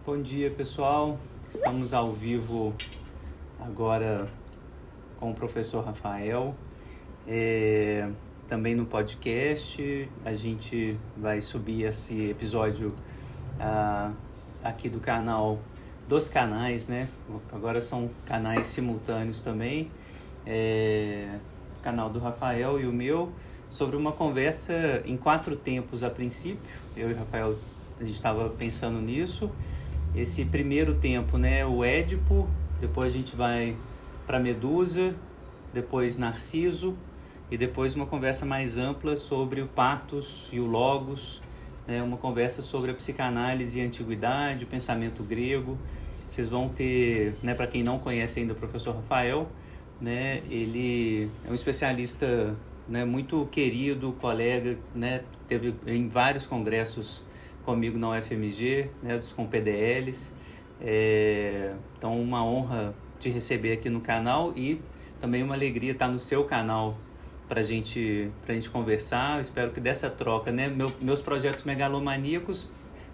Bom dia, pessoal. Estamos ao vivo agora com o professor Rafael. Também no podcast, a gente vai subir esse episódio aqui do canal, dos canais, né? Agora são canais simultâneos também. O canal do Rafael e o meu, sobre uma conversa em 4 tempos a princípio. Eu e o Rafael, a gente estava pensando nisso. Esse primeiro tempo, né, o Édipo, depois a gente vai para Medusa, depois Narciso, e depois uma conversa mais ampla sobre o Pathos e o Logos, né, uma conversa sobre a psicanálise e a antiguidade, o pensamento grego. Vocês vão ter, né, para quem não conhece ainda o professor Rafael, né, ele é um especialista, né, muito querido, colega, né, teve em vários congressos comigo na UFMG, né, com PDLs. Então, uma honra te receber aqui no canal e também uma alegria estar no seu canal para gente conversar. Eu espero que dessa troca, né, meus projetos megalomaníacos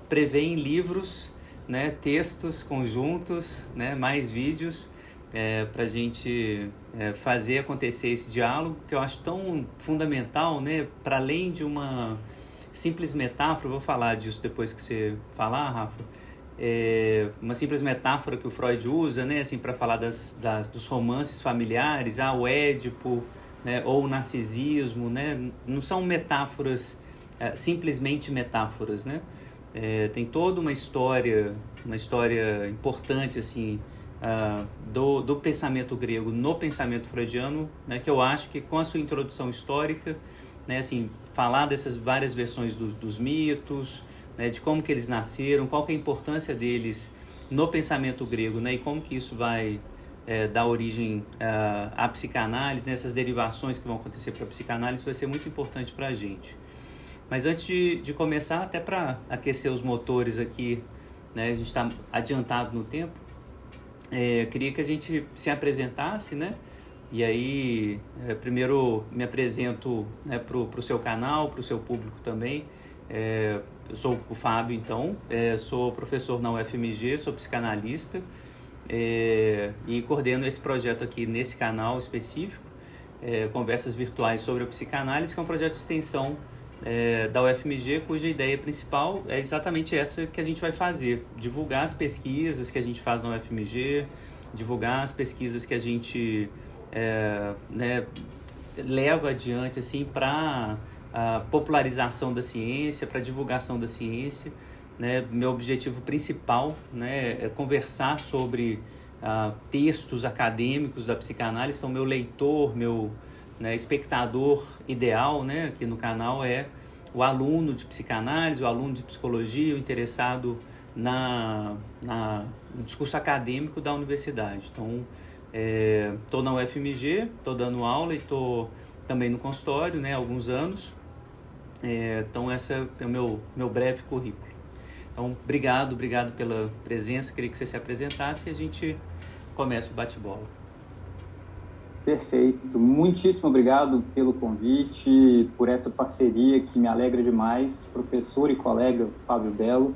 prevêem livros, né, textos conjuntos, né, mais vídeos, para a gente fazer acontecer esse diálogo, que eu acho tão fundamental, né, para além de uma simples metáfora. Vou falar disso depois que você falar, Rafa. Uma simples metáfora que o Freud usa, né, assim, para falar dos romances familiares, o Édipo, né, ou o narcisismo, né, não são metáforas, simplesmente metáforas, né? Tem toda uma história importante, assim, do pensamento grego no pensamento freudiano, né, que eu acho que com a sua introdução histórica, né, assim, falar dessas várias versões dos mitos, né, de como que eles nasceram, qual que é a importância deles no pensamento grego, né, e como que isso vai dar origem à psicanálise, né, essas derivações que vão acontecer para a psicanálise, vai ser muito importante para a gente. Mas antes de começar, até para aquecer os motores aqui, né, a gente está adiantado no tempo, queria que a gente se apresentasse, né? E aí, primeiro me apresento, né, para o seu canal, para o seu público também. Eu sou o Fábio, então, sou professor na UFMG, sou psicanalista, e coordeno esse projeto aqui nesse canal específico, Conversas Virtuais sobre a Psicanálise, que é um projeto de extensão da UFMG, cuja ideia principal é exatamente essa que a gente vai fazer: divulgar as pesquisas que a gente faz na UFMG, divulgar as pesquisas que a gente né, leva adiante, assim, para a popularização da ciência, para a divulgação da ciência, né? Meu objetivo principal, né, é conversar sobre textos acadêmicos da psicanálise. Então, meu leitor, meu, né, espectador ideal, né, aqui no canal é o aluno de psicanálise, o aluno de psicologia, o interessado no discurso acadêmico da universidade. Então, estou na UFMG, estou dando aula e estou também no consultório, né, há alguns anos. Então, esse é o meu breve currículo. Então, obrigado pela presença. Queria que você se apresentasse e a gente começa o bate-bola. Perfeito. Muitíssimo obrigado pelo convite, por essa parceria que me alegra demais. Professor e colega Fábio Belo.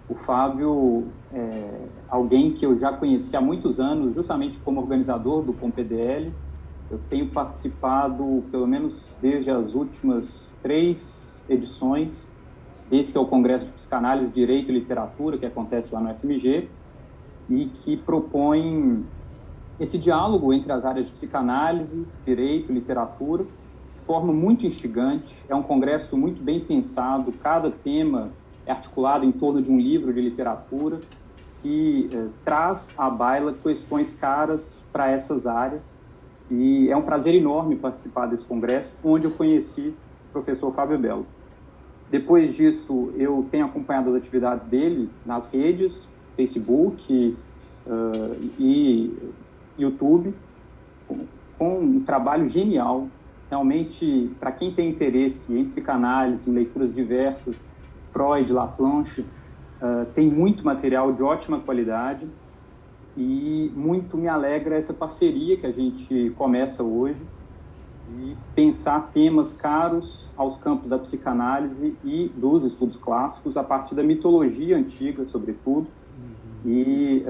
O Fábio é alguém que eu já conheci há muitos anos, justamente como organizador do ComPDL. Eu tenho participado, pelo menos desde as últimas 3 edições, esse que é o Congresso de Psicanálise, Direito e Literatura, que acontece lá no FMG, e que propõe esse diálogo entre as áreas de psicanálise, direito e literatura, de forma muito instigante. É um congresso muito bem pensado, cada tema é articulado em torno de um livro de literatura que traz à baila questões caras para essas áreas. E é um prazer enorme participar desse congresso, onde eu conheci o professor Fábio Belo. Depois disso, eu tenho acompanhado as atividades dele nas redes, Facebook e YouTube, com um trabalho genial. Realmente, para quem tem interesse em psicanálise, em leituras diversas, Freud, Laplanche, tem muito material de ótima qualidade, e muito me alegra essa parceria que a gente começa hoje, e pensar temas caros aos campos da psicanálise e dos estudos clássicos, a partir da mitologia antiga, sobretudo, E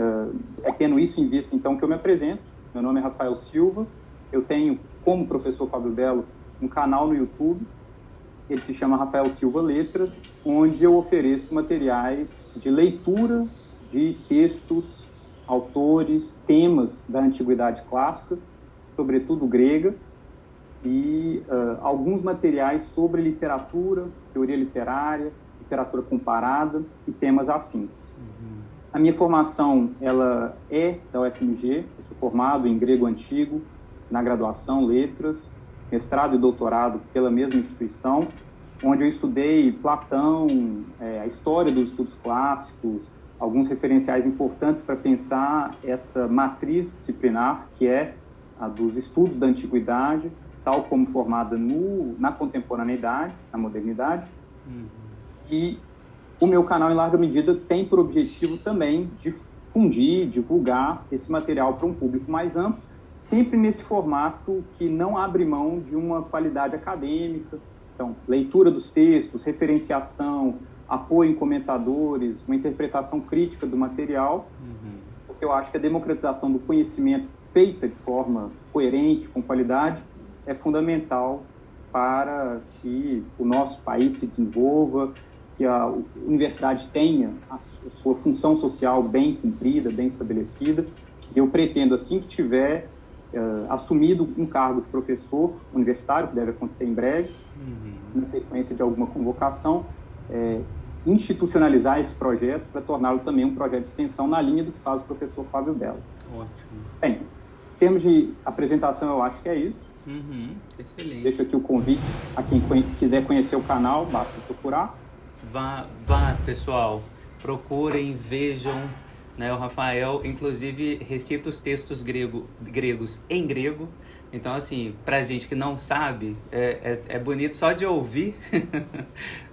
é tendo isso em vista, então, que eu me apresento. Meu nome é Rafael Silva, eu tenho, como professor Fábio Belo, um canal no YouTube, ele se chama Rafael Silva Letras, onde eu ofereço materiais de leitura de textos, autores, temas da Antiguidade Clássica, sobretudo grega, e alguns materiais sobre literatura, teoria literária, literatura comparada e temas afins. A minha formação, ela é da UFMG, eu sou formado em grego antigo, na graduação, letras, mestrado e doutorado pela mesma instituição, onde eu estudei Platão, a história dos estudos clássicos, alguns referenciais importantes para pensar essa matriz disciplinar, que é a dos estudos da antiguidade, tal como formada na contemporaneidade, na modernidade. E o meu canal, em larga medida, tem por objetivo também difundir, divulgar esse material para um público mais amplo, sempre nesse formato que não abre mão de uma qualidade acadêmica. Então, leitura dos textos, referenciação, apoio em comentadores, uma interpretação crítica do material, porque eu acho que a democratização do conhecimento feita de forma coerente, com qualidade, é fundamental para que o nosso país se desenvolva, que a universidade tenha a sua função social bem cumprida, bem estabelecida. E eu pretendo, assim que tiver assumido um cargo de professor universitário, que deve acontecer em breve, na sequência de alguma convocação, institucionalizar esse projeto para torná-lo também um projeto de extensão na linha do que faz o professor Fábio Belo. Ótimo. Bem, em termos de apresentação, eu acho que é isso. Excelente. Deixo aqui o convite a quem quiser conhecer o canal, basta procurar. Vá, pessoal, procurem, vejam, né? O Rafael, inclusive, recita os textos gregos em grego. Então, assim, pra gente que não sabe, é bonito só de ouvir.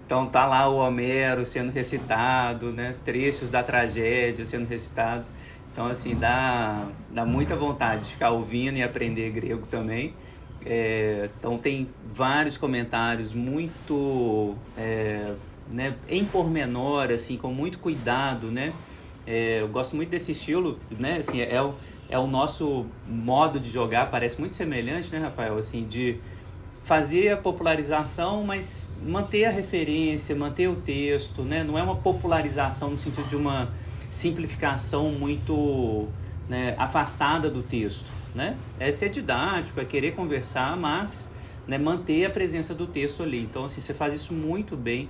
Então, tá lá o Homero sendo recitado, né? Trechos da tragédia sendo recitados. Então, assim, dá muita vontade de ficar ouvindo e aprender grego também. Então, tem vários comentários muito... né, em pormenor, assim, com muito cuidado, né? Eu gosto muito desse estilo, né? Assim, é o nosso modo de jogar, parece muito semelhante, né, Rafael? Assim, de fazer a popularização, mas manter a referência, manter o texto, né? Não é uma popularização no sentido de uma simplificação muito, né, afastada do texto, né? É ser didático, é querer conversar, mas, né, manter a presença do texto ali. Então, assim, você faz isso muito bem.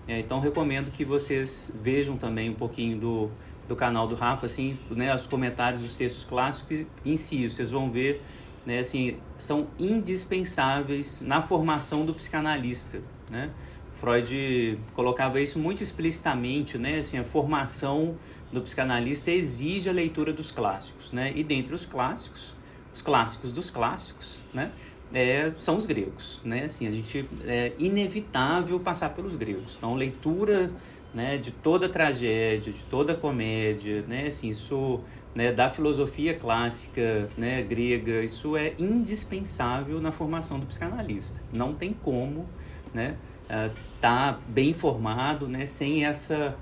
Então, recomendo que vocês vejam também um pouquinho do canal do Rafa, assim, né, os comentários dos textos clássicos em si. Vocês vão ver, né, assim, são indispensáveis na formação do psicanalista, né? Freud colocava isso muito explicitamente, né? Assim, a formação do psicanalista exige a leitura dos clássicos, né? E dentre os clássicos dos clássicos, né? São os gregos, né? Assim, a gente é inevitável passar pelos gregos. Então, leitura, né, de toda a tragédia, de toda a comédia, né? Assim, isso, né, da filosofia clássica, né, grega, isso é indispensável na formação do psicanalista. Não tem como, né, tá bem informado, né, sem essa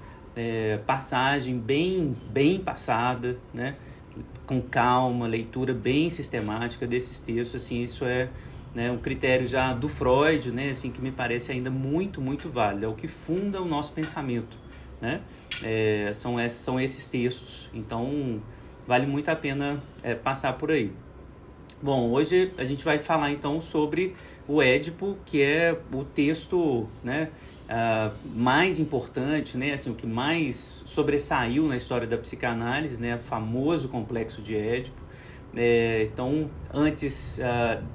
passagem bem passada, né? Com calma, leitura bem sistemática desses textos, assim, isso é, né, um critério já do Freud, né, assim, que me parece ainda muito, muito válido, é o que funda o nosso pensamento, né? São esses textos, então vale muito a pena passar por aí. Bom, hoje a gente vai falar então sobre o Édipo, que é o texto, né, mais importante, né, assim, o que mais sobressaiu na história da psicanálise, né, o famoso complexo de Édipo. Então, antes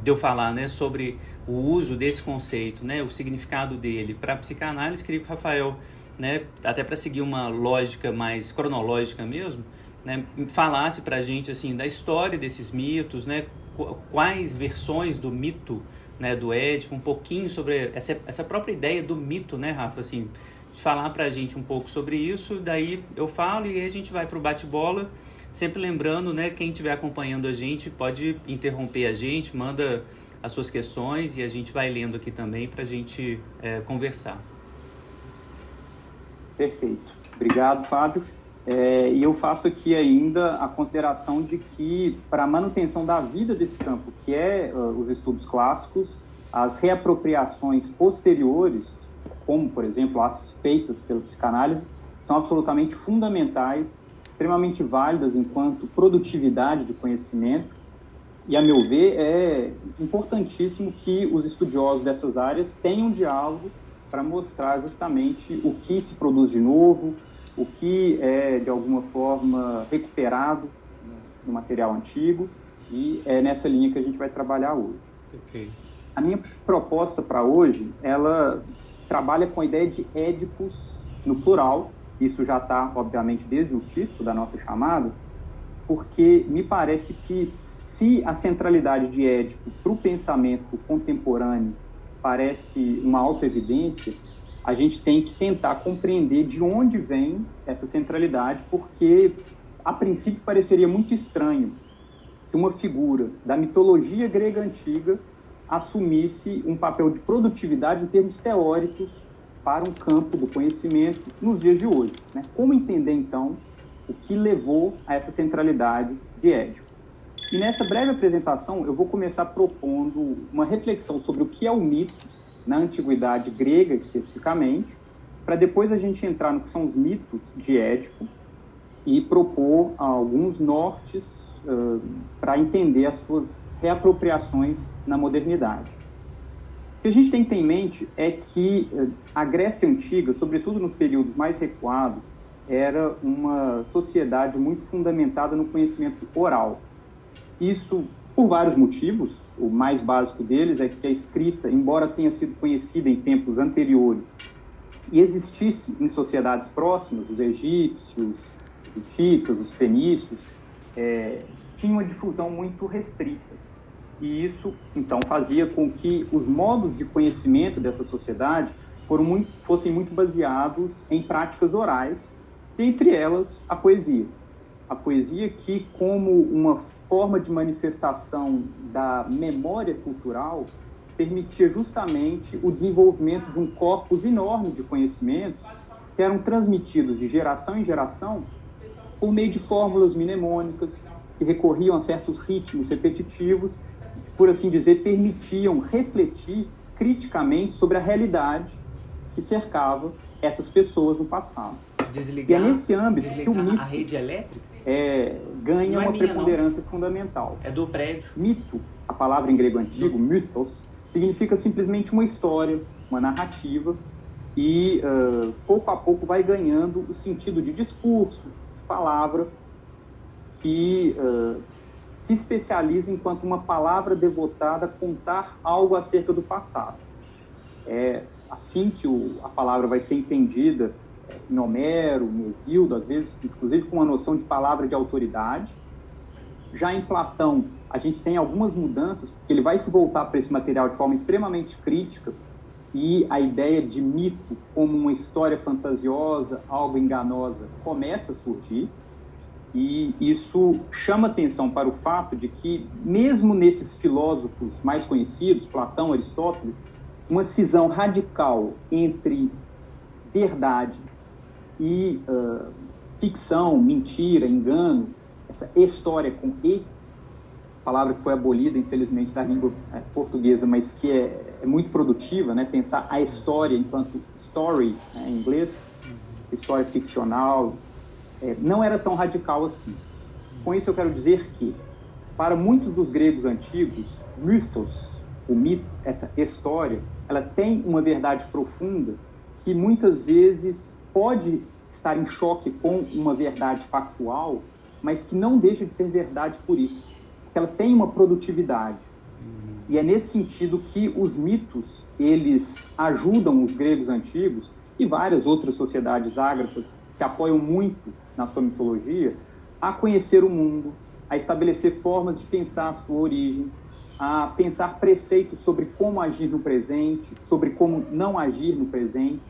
de eu falar, né, sobre o uso desse conceito, né, o significado dele para a psicanálise, queria que o Rafael, né, até para seguir uma lógica mais cronológica mesmo, né, falasse para a gente, assim, da história desses mitos, né, quais versões do mito, né, do Édipo, um pouquinho sobre essa própria ideia do mito, né, Rafa, assim, falar pra gente um pouco sobre isso, daí eu falo e aí a gente vai pro bate-bola, sempre lembrando, né, quem estiver acompanhando a gente pode interromper a gente, manda as suas questões e a gente vai lendo aqui também pra gente conversar. Perfeito. Obrigado, Fábio. E eu faço aqui ainda a consideração de que, para a manutenção da vida desse campo, que é os estudos clássicos, as reapropriações posteriores, como, por exemplo, as feitas pela psicanálise, são absolutamente fundamentais, extremamente válidas enquanto produtividade de conhecimento. E, a meu ver, é importantíssimo que os estudiosos dessas áreas tenham diálogo para mostrar justamente o que se produz de novo, o que é, de alguma forma, recuperado no material antigo, e é nessa linha que a gente vai trabalhar hoje. Okay. A minha proposta para hoje, ela trabalha com a ideia de Édipos no plural. Isso já está, obviamente, desde o título da nossa chamada, porque me parece que se a centralidade de Édipo para o pensamento contemporâneo parece uma autoevidência, a gente tem que tentar compreender de onde vem essa centralidade, porque, a princípio, pareceria muito estranho que uma figura da mitologia grega antiga assumisse um papel de produtividade em termos teóricos para um campo do conhecimento nos dias de hoje, né? Como entender, então, o que levou a essa centralidade de Édipo? E nessa breve apresentação, eu vou começar propondo uma reflexão sobre o que é o mito, na antiguidade grega especificamente, para depois a gente entrar no que são os mitos de Édipo e propor alguns nortes para entender as suas reapropriações na modernidade. O que a gente tem que ter em mente é que a Grécia Antiga, sobretudo nos períodos mais recuados, era uma sociedade muito fundamentada no conhecimento oral. Isso por vários motivos. O mais básico deles é que a escrita, embora tenha sido conhecida em tempos anteriores e existisse em sociedades próximas, os egípcios, os hititas, os fenícios, tinha uma difusão muito restrita. E isso, então, fazia com que os modos de conhecimento dessa sociedade fossem muito baseados em práticas orais, entre elas a poesia. A poesia que, como uma forma de manifestação da memória cultural, permitia justamente o desenvolvimento de um corpus enorme de conhecimentos que eram transmitidos de geração em geração por meio de fórmulas mnemônicas que recorriam a certos ritmos repetitivos, por assim dizer, permitiam refletir criticamente sobre a realidade que cercava essas pessoas no passado. E é nesse âmbito que o mito a rede elétrica ganha uma preponderância fundamental. É do prédio. Mito, a palavra em grego antigo, mythos, significa simplesmente uma história, uma narrativa, e pouco a pouco vai ganhando o sentido de discurso, de palavra, que se especializa enquanto uma palavra devotada a contar algo acerca do passado. É assim que a palavra vai ser entendida em Homero, em Hesíodo, às vezes, inclusive com uma noção de palavra de autoridade. Já em Platão, a gente tem algumas mudanças, porque ele vai se voltar para esse material de forma extremamente crítica, e a ideia de mito como uma história fantasiosa, algo enganosa, começa a surgir. E isso chama atenção para o fato de que, mesmo nesses filósofos mais conhecidos, Platão, Aristóteles, uma cisão radical entre verdade e ficção, mentira, engano, essa história com E, palavra que foi abolida, infelizmente, da língua portuguesa, mas que é muito produtiva, né? Pensar a história enquanto story, né, em inglês, história ficcional, não era tão radical assim. Com isso eu quero dizer que, para muitos dos gregos antigos, mythos, o mito, essa história, ela tem uma verdade profunda que muitas vezes pode estar em choque com uma verdade factual, mas que não deixa de ser verdade por isso, porque ela tem uma produtividade. E é nesse sentido que os mitos, eles ajudam os gregos antigos e várias outras sociedades ágrafas se apoiam muito na sua mitologia a conhecer o mundo, a estabelecer formas de pensar a sua origem, a pensar preceitos sobre como agir no presente, sobre como não agir no presente,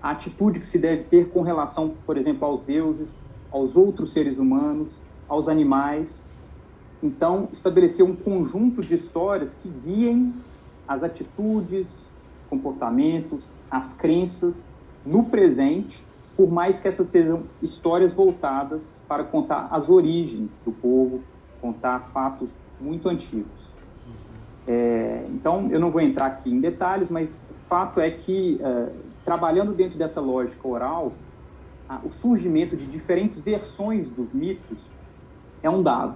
a atitude que se deve ter com relação, por exemplo, aos deuses, aos outros seres humanos, aos animais. Então, estabelecer um conjunto de histórias que guiem as atitudes, comportamentos, as crenças no presente, por mais que essas sejam histórias voltadas para contar as origens do povo, contar fatos muito antigos. Então, eu não vou entrar aqui em detalhes, mas o fato é que, trabalhando dentro dessa lógica oral, o surgimento de diferentes versões dos mitos é um dado.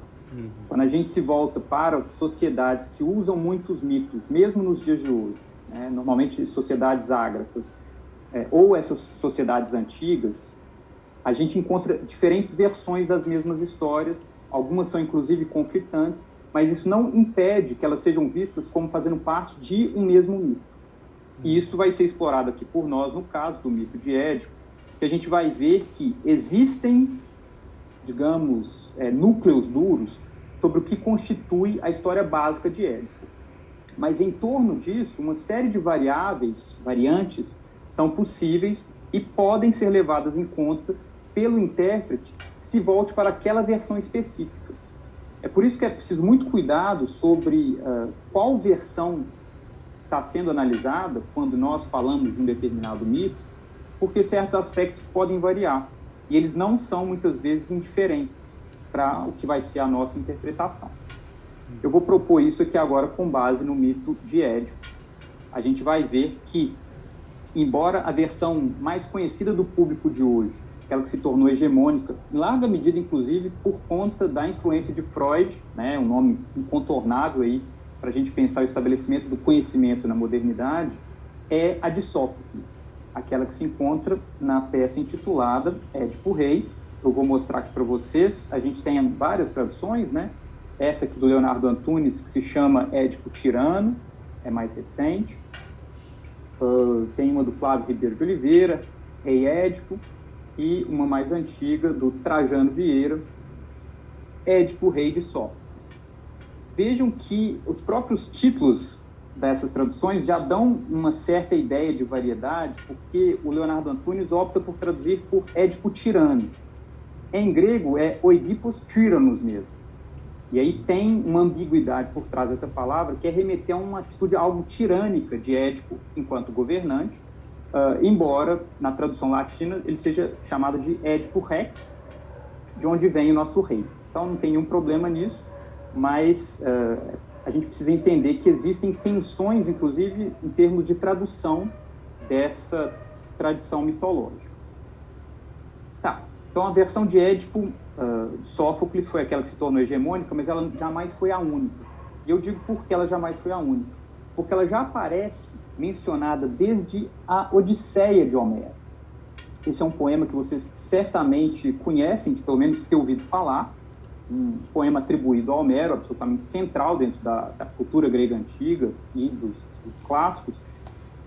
Quando a gente se volta para sociedades que usam muitos mitos, mesmo nos dias de hoje, né, normalmente sociedades ágrafas, ou essas sociedades antigas, a gente encontra diferentes versões das mesmas histórias, algumas são inclusive conflitantes, mas isso não impede que elas sejam vistas como fazendo parte de um mesmo mito. E isso vai ser explorado aqui por nós, no caso do mito de Édipo, que a gente vai ver que existem, digamos, núcleos duros sobre o que constitui a história básica de Édipo. Mas em torno disso, uma série de variantes, são possíveis e podem ser levadas em conta pelo intérprete se volte para aquela versão específica. É por isso que é preciso muito cuidado sobre qual versão está sendo analisada quando nós falamos de um determinado mito, porque certos aspectos podem variar e eles não são muitas vezes indiferentes para o que vai ser a nossa interpretação. Eu vou propor isso aqui agora com base no mito de Édipo. A gente vai ver que, embora a versão mais conhecida do público de hoje, aquela que se tornou hegemônica, em larga medida, inclusive, por conta da influência de Freud, né, um nome incontornável aí para a gente pensar o estabelecimento do conhecimento na modernidade, é a de Sófocles, aquela que se encontra na peça intitulada Édipo Rei. Eu vou mostrar aqui para vocês. A gente tem várias traduções, né? Essa aqui do Leonardo Antunes, que se chama Édipo Tirano, é mais recente. Tem uma do Flávio Ribeiro de Oliveira, Rei Édipo, e uma mais antiga do Trajano Vieira, Édipo Rei de Sófocles. Vejam que os próprios títulos dessas traduções já dão uma certa ideia de variedade, porque o Leonardo Antunes opta por traduzir por Édipo Tirano. Em grego é Oidipus Tyrannos mesmo. E aí tem uma ambiguidade por trás dessa palavra, que é remeter a uma atitude algo tirânica de Édipo enquanto governante, embora na tradução latina ele seja chamado de Édipo Rex, de onde vem o nosso rei. Então não tem nenhum problema nisso, mas a gente precisa entender que existem tensões, inclusive, em termos de tradução dessa tradição mitológica. Tá, então a versão de Édipo, Sófocles, foi aquela que se tornou hegemônica, mas ela jamais foi a única. E eu digo por que ela jamais foi a única. Porque ela já aparece mencionada desde a Odisseia de Homero. Esse é um poema que vocês certamente conhecem, de pelo menos ter ouvido falar, um poema atribuído a Homero, absolutamente central dentro da cultura grega antiga e dos clássicos,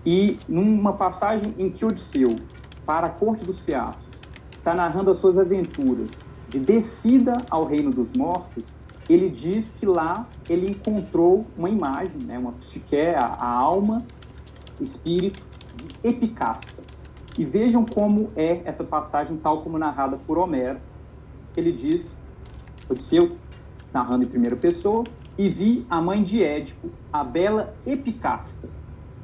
e numa passagem em que Odisseu, para a corte dos Fiascos, está narrando as suas aventuras de descida ao reino dos mortos, ele diz que lá ele encontrou uma imagem, né, uma psique, a alma, o espírito de Epicasta. E vejam como é essa passagem, tal como narrada por Homero. Ele diz, Odisseu, narrando em primeira pessoa, e vi a mãe de Édipo, a bela Epicasta.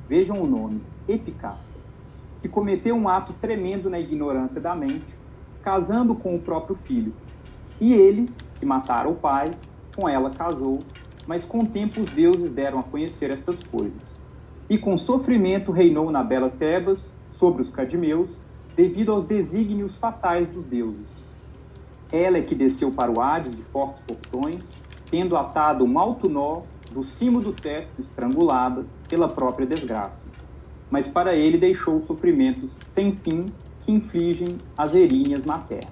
Vejam o nome, Epicasta, que cometeu um ato tremendo na ignorância da mente, casando com o próprio filho. E ele, que matara o pai, com ela casou, mas com o tempo os deuses deram a conhecer estas coisas. E com sofrimento reinou na bela Tebas, sobre os cadimeus, devido aos desígnios fatais dos deuses. Ela é que desceu para o Hades de fortes portões, tendo atado um alto nó do cimo do teto, estrangulada pela própria desgraça. Mas para ele deixou sofrimentos sem fim que infligem as erinhas maternas.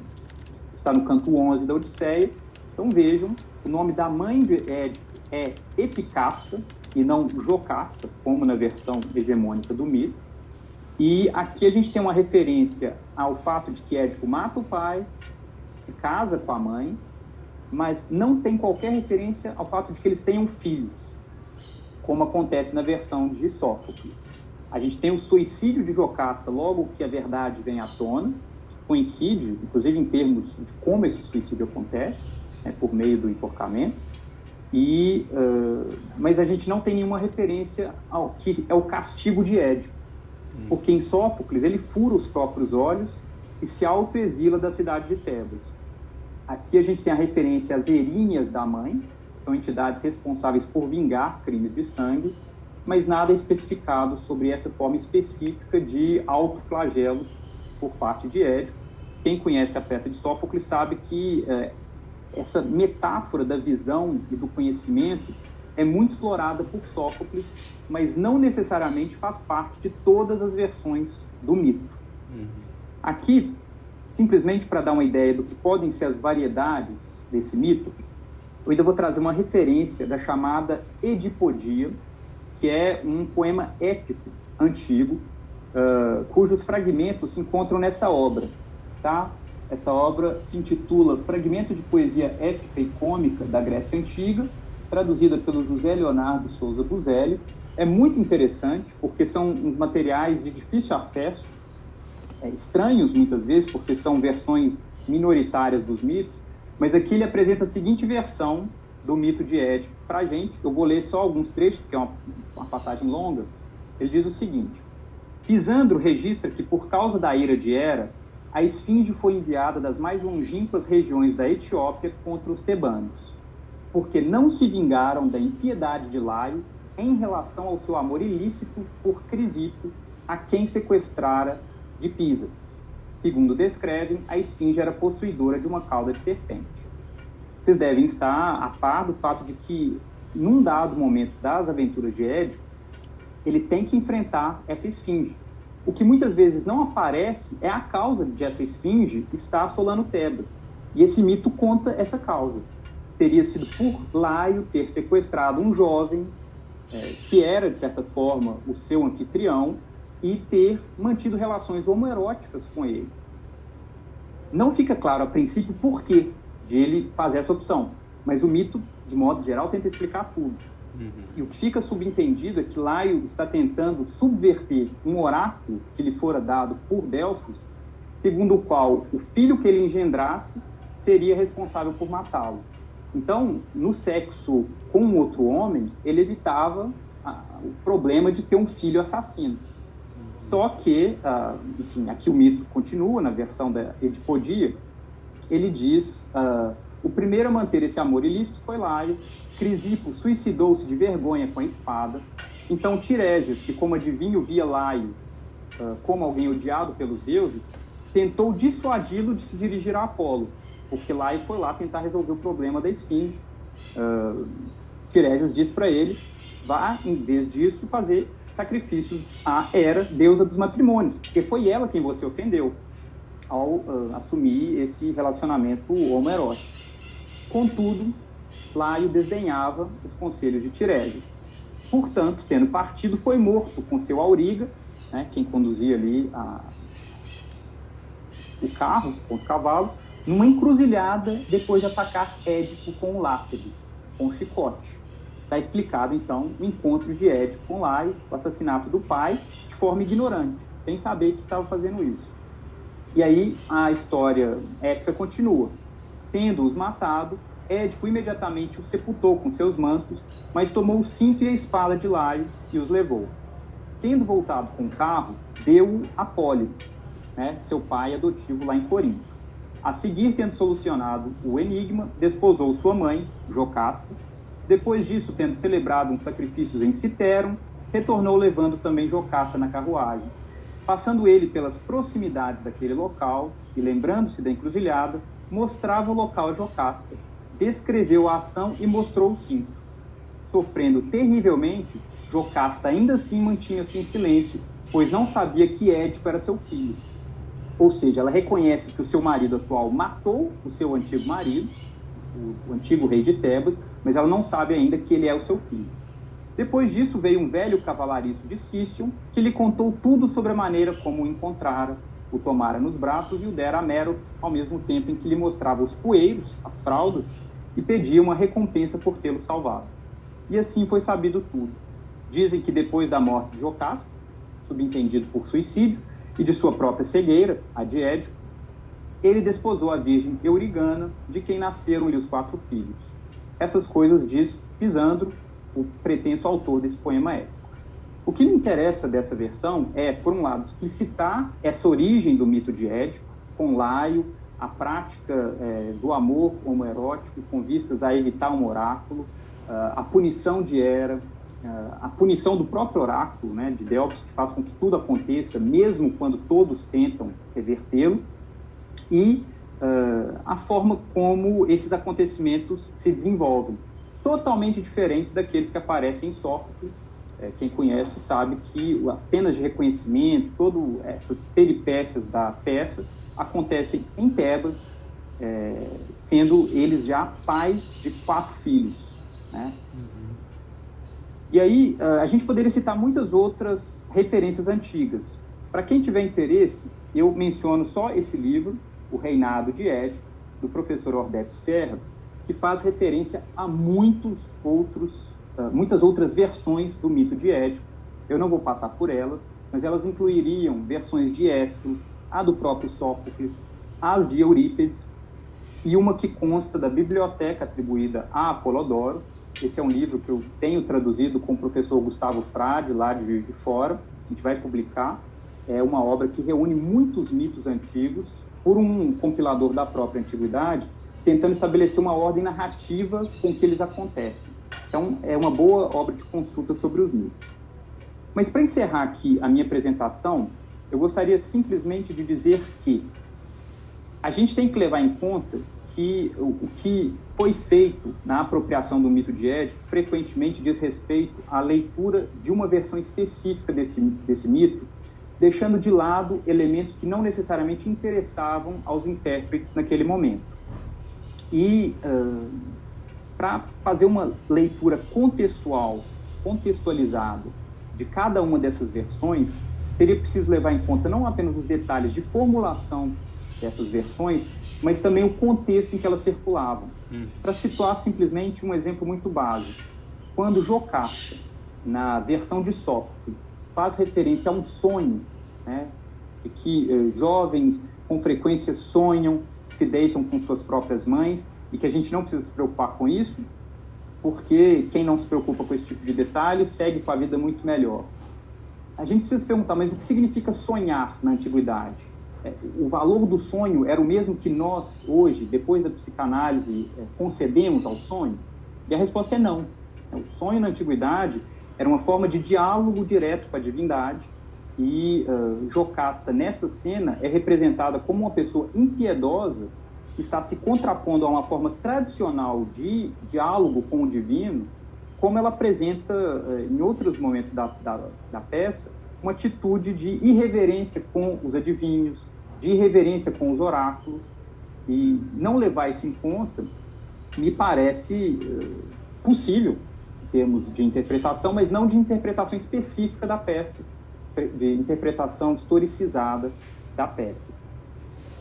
Está no canto 11 da Odisseia. Então vejam, o nome da mãe de Édipo é Epicasta e não Jocasta, como na versão hegemônica do mito. E aqui a gente tem uma referência ao fato de que Édipo mata o pai, se casa com a mãe, mas não tem qualquer referência ao fato de que eles tenham filhos, como acontece na versão de Sófocles. A gente tem o suicídio de Jocasta logo que a verdade vem à tona, coincide, inclusive em termos de como esse suicídio acontece, né, por meio do enforcamento, mas a gente não tem nenhuma referência ao que é o castigo de Édipo, porque em Sófocles ele fura os próprios olhos e se autoexila da cidade de Tebas. Aqui a gente tem a referência às erinhas da mãe, que são entidades responsáveis por vingar crimes de sangue, mas nada é especificado sobre essa forma específica de autoflagelo por parte de Édipo. Quem conhece a peça de Sófocles sabe que essa metáfora da visão e do conhecimento é muito explorada por Sófocles, mas não necessariamente faz parte de todas as versões do mito. Aqui, simplesmente para dar uma ideia do que podem ser as variedades desse mito, eu ainda vou trazer uma referência da chamada Edipodia, que é um poema épico antigo, cujos fragmentos se encontram nessa obra. Tá? Essa obra se intitula Fragmento de Poesia Épica e Cômica da Grécia Antiga, traduzida pelo José Leonardo Souza Buzelli. É muito interessante, porque são uns materiais de difícil acesso, estranhos muitas vezes, porque são versões minoritárias dos mitos, mas aqui ele apresenta a seguinte versão do mito de Édipo para a gente. Eu vou ler só alguns trechos, porque é uma passagem longa. Ele diz o seguinte: Pisandro registra que, por causa da ira de Hera, a esfinge foi enviada das mais longínquas regiões da Etiópia contra os tebanos, porque não se vingaram da impiedade de Laio em relação ao seu amor ilícito por Crisipo, a quem sequestrara de Pisa. Segundo descrevem, a esfinge era possuidora de uma cauda de serpente. Vocês devem estar a par do fato de que, num dado momento das aventuras de Édipo, ele tem que enfrentar essa esfinge. O que muitas vezes não aparece é a causa de essa esfinge estar assolando Tebas. E esse mito conta essa causa. Teria sido por Laio ter sequestrado um jovem, que era, de certa forma, o seu anfitrião, e ter mantido relações homoeróticas com ele. Não fica claro, a princípio, por que de ele fazer essa opção, mas o mito, de modo geral, tenta explicar tudo. E o que fica subentendido é que Laio está tentando subverter um oráculo que lhe fora dado por Delfos, segundo o qual o filho que ele engendrasse seria responsável por matá-lo. Então, no sexo com outro homem, ele evitava o problema de ter um filho assassino. Só que, enfim, aqui o mito continua, na versão da Edipodia, ele diz, o primeiro a manter esse amor ilícito foi Laio. Crisipo suicidou-se de vergonha com a espada. Então Tiresias, que como adivinho via Laio como alguém odiado pelos deuses, tentou dissuadi-lo de se dirigir a Apolo, porque Laio foi lá tentar resolver o problema da esfinge. Tiresias diz para ele, vá, em vez disso, fazer sacrifícios a Hera, deusa dos matrimônios, porque foi ela quem você ofendeu ao assumir esse relacionamento homoerótico. Contudo, Laio desdenhava os conselhos de Tiresias. Portanto, tendo partido, foi morto com seu auriga, né, quem conduzia ali o carro com os cavalos, numa encruzilhada depois de atacar Édipo com um lápide, com um chicote. Está explicado, então, o encontro de Édipo com Laio, o assassinato do pai, de forma ignorante, sem saber que estava fazendo isso. E aí a história épica continua. Tendo-os matado, Édipo imediatamente os sepultou com seus mantos, mas tomou o cinto e a espada de Laio e os levou. Tendo voltado com o carro, deu-o a Pólibo, né, seu pai adotivo lá em Corinto. A seguir, tendo solucionado o enigma, desposou sua mãe, Jocasta. Depois disso, tendo celebrado uns sacrifícios em Citerum, retornou levando também Jocasta na carruagem. Passando ele pelas proximidades daquele local e lembrando-se da encruzilhada, mostrava o local a Jocasta, descreveu a ação e mostrou o cinto. Sofrendo terrivelmente, Jocasta ainda assim mantinha-se em silêncio, pois não sabia que Édipo era seu filho. Ou seja, ela reconhece que o seu marido atual matou o seu antigo marido, o antigo rei de Tebas, mas ela não sabe ainda que ele é o seu filho. Depois disso veio um velho cavalariço de Cício, que lhe contou tudo sobre a maneira como o encontrara, o tomara nos braços e o dera a Mero, ao mesmo tempo em que lhe mostrava os poeiros, as fraldas, e pedia uma recompensa por tê-lo salvado. E assim foi sabido tudo. Dizem que depois da morte de Jocasta, subentendido por suicídio, e de sua própria cegueira, a de Édipo, ele desposou a virgem Eurigana, de quem nasceram-lhe os 4 filhos. Essas coisas diz Pisandro, o pretenso autor desse poema épico. O que me interessa dessa versão é, por um lado, explicitar essa origem do mito de Édipo, com Laio, a prática do amor homoerótico com vistas a evitar um oráculo, a punição de Hera, a punição do próprio oráculo, né, de Delfos, que faz com que tudo aconteça, mesmo quando todos tentam revertê-lo, e a forma como esses acontecimentos se desenvolvem, totalmente diferentes daqueles que aparecem em Sófocles. Quem conhece sabe que as cenas de reconhecimento, todas essas peripécias da peça, acontecem em Tebas, sendo eles já pais de 4 filhos, né? E aí, a gente poderia citar muitas outras referências antigas. Para quem tiver interesse, eu menciono só esse livro, O Reinado de Édipo, do professor Ordep Serra, que faz referência a muitas outras versões do mito de Édipo. Eu não vou passar por elas, mas elas incluiriam versões de Ésquilo, a do próprio Sófocles, as de Eurípides, e uma que consta da biblioteca atribuída a Apolodoro. Esse é um livro que eu tenho traduzido com o professor Gustavo Frade, lá de Juiz de Fora. A gente vai publicar. É uma obra que reúne muitos mitos antigos por um compilador da própria antiguidade, tentando estabelecer uma ordem narrativa com que eles acontecem. Então, é uma boa obra de consulta sobre os mitos. Mas, para encerrar aqui a minha apresentação, eu gostaria simplesmente de dizer que a gente tem que levar em conta que o que foi feito na apropriação do mito de Édipo frequentemente diz respeito à leitura de uma versão específica desse mito, deixando de lado elementos que não necessariamente interessavam aos intérpretes naquele momento. E para fazer uma leitura contextualizada de cada uma dessas versões, seria preciso levar em conta não apenas os detalhes de formulação dessas versões, mas também o contexto em que elas circulavam. Para situar simplesmente um exemplo muito básico, quando Jocasta, na versão de Sófocles, faz referência a um sonho, né, de que jovens com frequência sonham, se deitam com suas próprias mães, e que a gente não precisa se preocupar com isso, porque quem não se preocupa com esse tipo de detalhe segue com a vida muito melhor. A gente precisa se perguntar, mas o que significa sonhar na antiguidade? O valor do sonho era o mesmo que nós, hoje, depois da psicanálise, concedemos ao sonho? E a resposta é não. O sonho na antiguidade era uma forma de diálogo direto com a divindade, e Jocasta, nessa cena, é representada como uma pessoa impiedosa que está se contrapondo a uma forma tradicional de diálogo com o divino, como ela apresenta, em outros momentos da peça, uma atitude de irreverência com os adivinhos, de irreverência com os oráculos, e não levar isso em conta me parece possível em termos de interpretação, mas não de interpretação específica da peça, de interpretação historicizada da peça.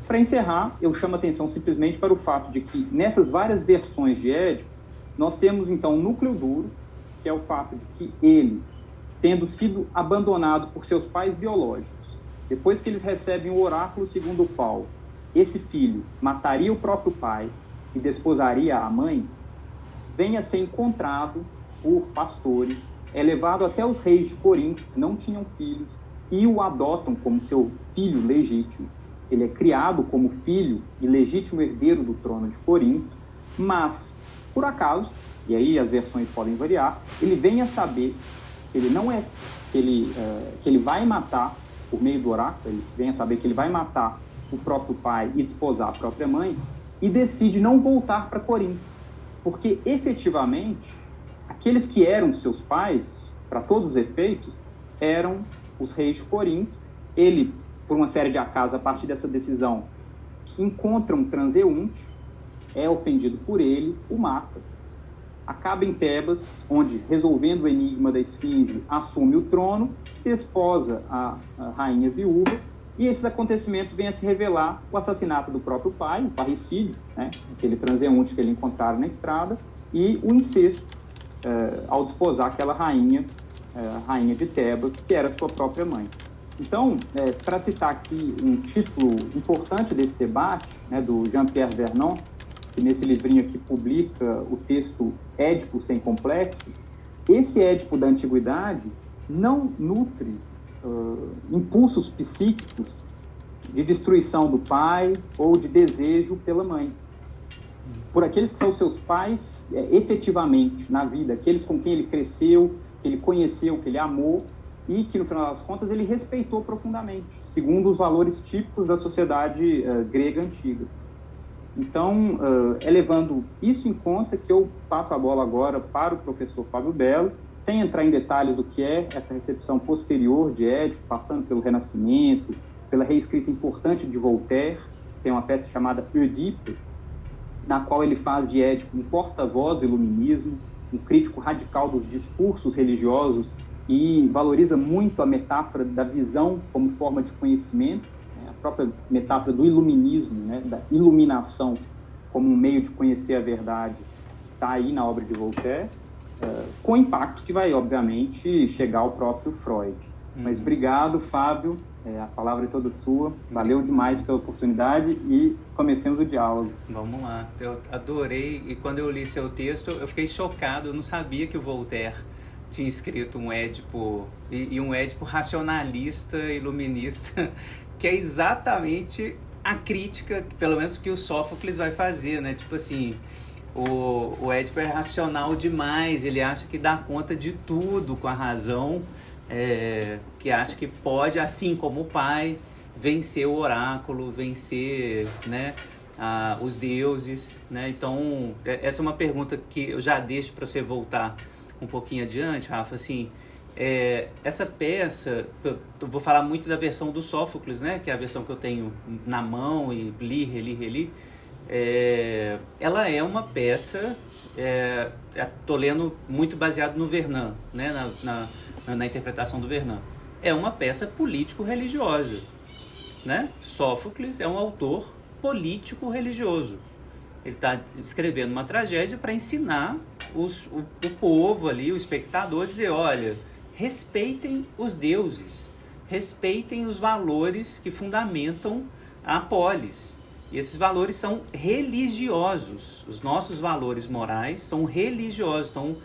Para encerrar, eu chamo a atenção simplesmente para o fato de que nessas várias versões de Édipo, nós temos então um núcleo duro, que é o fato de que ele, tendo sido abandonado por seus pais biológicos, depois que eles recebem o oráculo segundo o qual esse filho mataria o próprio pai e desposaria a mãe, vem a ser encontrado por pastores, é levado até os reis de Corinto, que não tinham filhos, e o adotam como seu filho legítimo. Ele é criado como filho e legítimo herdeiro do trono de Corinto, mas, por acaso, e aí as versões podem variar, ele vem a saber que ele não é, que ele vai matar, por meio do oráculo, ele vem a saber que ele vai matar o próprio pai e desposar a própria mãe, e decide não voltar para Corinto, porque efetivamente aqueles que eram seus pais, para todos os efeitos, eram os reis de Corinto. Ele, por uma série de acasos, a partir dessa decisão, encontra um transeunte, é ofendido por ele, o mata. Acaba em Tebas, onde, resolvendo o enigma da esfinge, assume o trono, desposa a rainha viúva, e esses acontecimentos vêm a se revelar o assassinato do próprio pai, o parricídio, né, aquele transeunte que ele encontrara na estrada, e o incesto, ao desposar aquela rainha de Tebas, que era sua própria mãe. Então, para citar aqui um título importante desse debate, né, do Jean-Pierre Vernon, que nesse livrinho aqui publica o texto Édipo sem complexo, esse Édipo da antiguidade não nutre impulsos psíquicos de destruição do pai ou de desejo pela mãe. Por aqueles que são seus pais efetivamente na vida, aqueles com quem ele cresceu, que ele conheceu, que ele amou e que, no final das contas, ele respeitou profundamente, segundo os valores típicos da sociedade grega antiga. Então, levando isso em conta que eu passo a bola agora para o professor Fábio Belo, sem entrar em detalhes do que é essa recepção posterior de Édipo, passando pelo Renascimento, pela reescrita importante de Voltaire, tem uma peça chamada Oedipe, na qual ele faz de Édipo um porta-voz do iluminismo, um crítico radical dos discursos religiosos e valoriza muito a metáfora da visão como forma de conhecimento, a própria metáfora do iluminismo, né, da iluminação como um meio de conhecer a verdade, está aí na obra de Voltaire, com impacto que vai, obviamente, chegar ao próprio Freud. Mas obrigado, Fábio, a palavra é toda sua, valeu demais pela oportunidade e comecemos o diálogo. Vamos lá, eu adorei, e quando eu li seu texto, eu fiquei chocado, eu não sabia que o Voltaire tinha escrito um Édipo, e um Édipo racionalista, iluminista, que é exatamente a crítica, pelo menos que o Sófocles vai fazer, né? Tipo assim, o Édipo é racional demais, ele acha que dá conta de tudo com a razão, que acha que pode, assim como o pai, vencer o oráculo, vencer, né, os deuses, né? Então, essa é uma pergunta que eu já deixo para você voltar um pouquinho adiante, Rafa, assim, essa peça, eu vou falar muito da versão do Sófocles, né, que é a versão que eu tenho na mão e reli, ela é uma peça, tô lendo muito baseado no Vernon, né, na interpretação do Vernon, é uma peça político-religiosa, né? Sófocles é um autor político-religioso. Ele está escrevendo uma tragédia para ensinar o povo ali, o espectador, a dizer, olha, respeitem os deuses, respeitem os valores que fundamentam a polis. E esses valores são religiosos. Os nossos valores morais são religiosos. Então,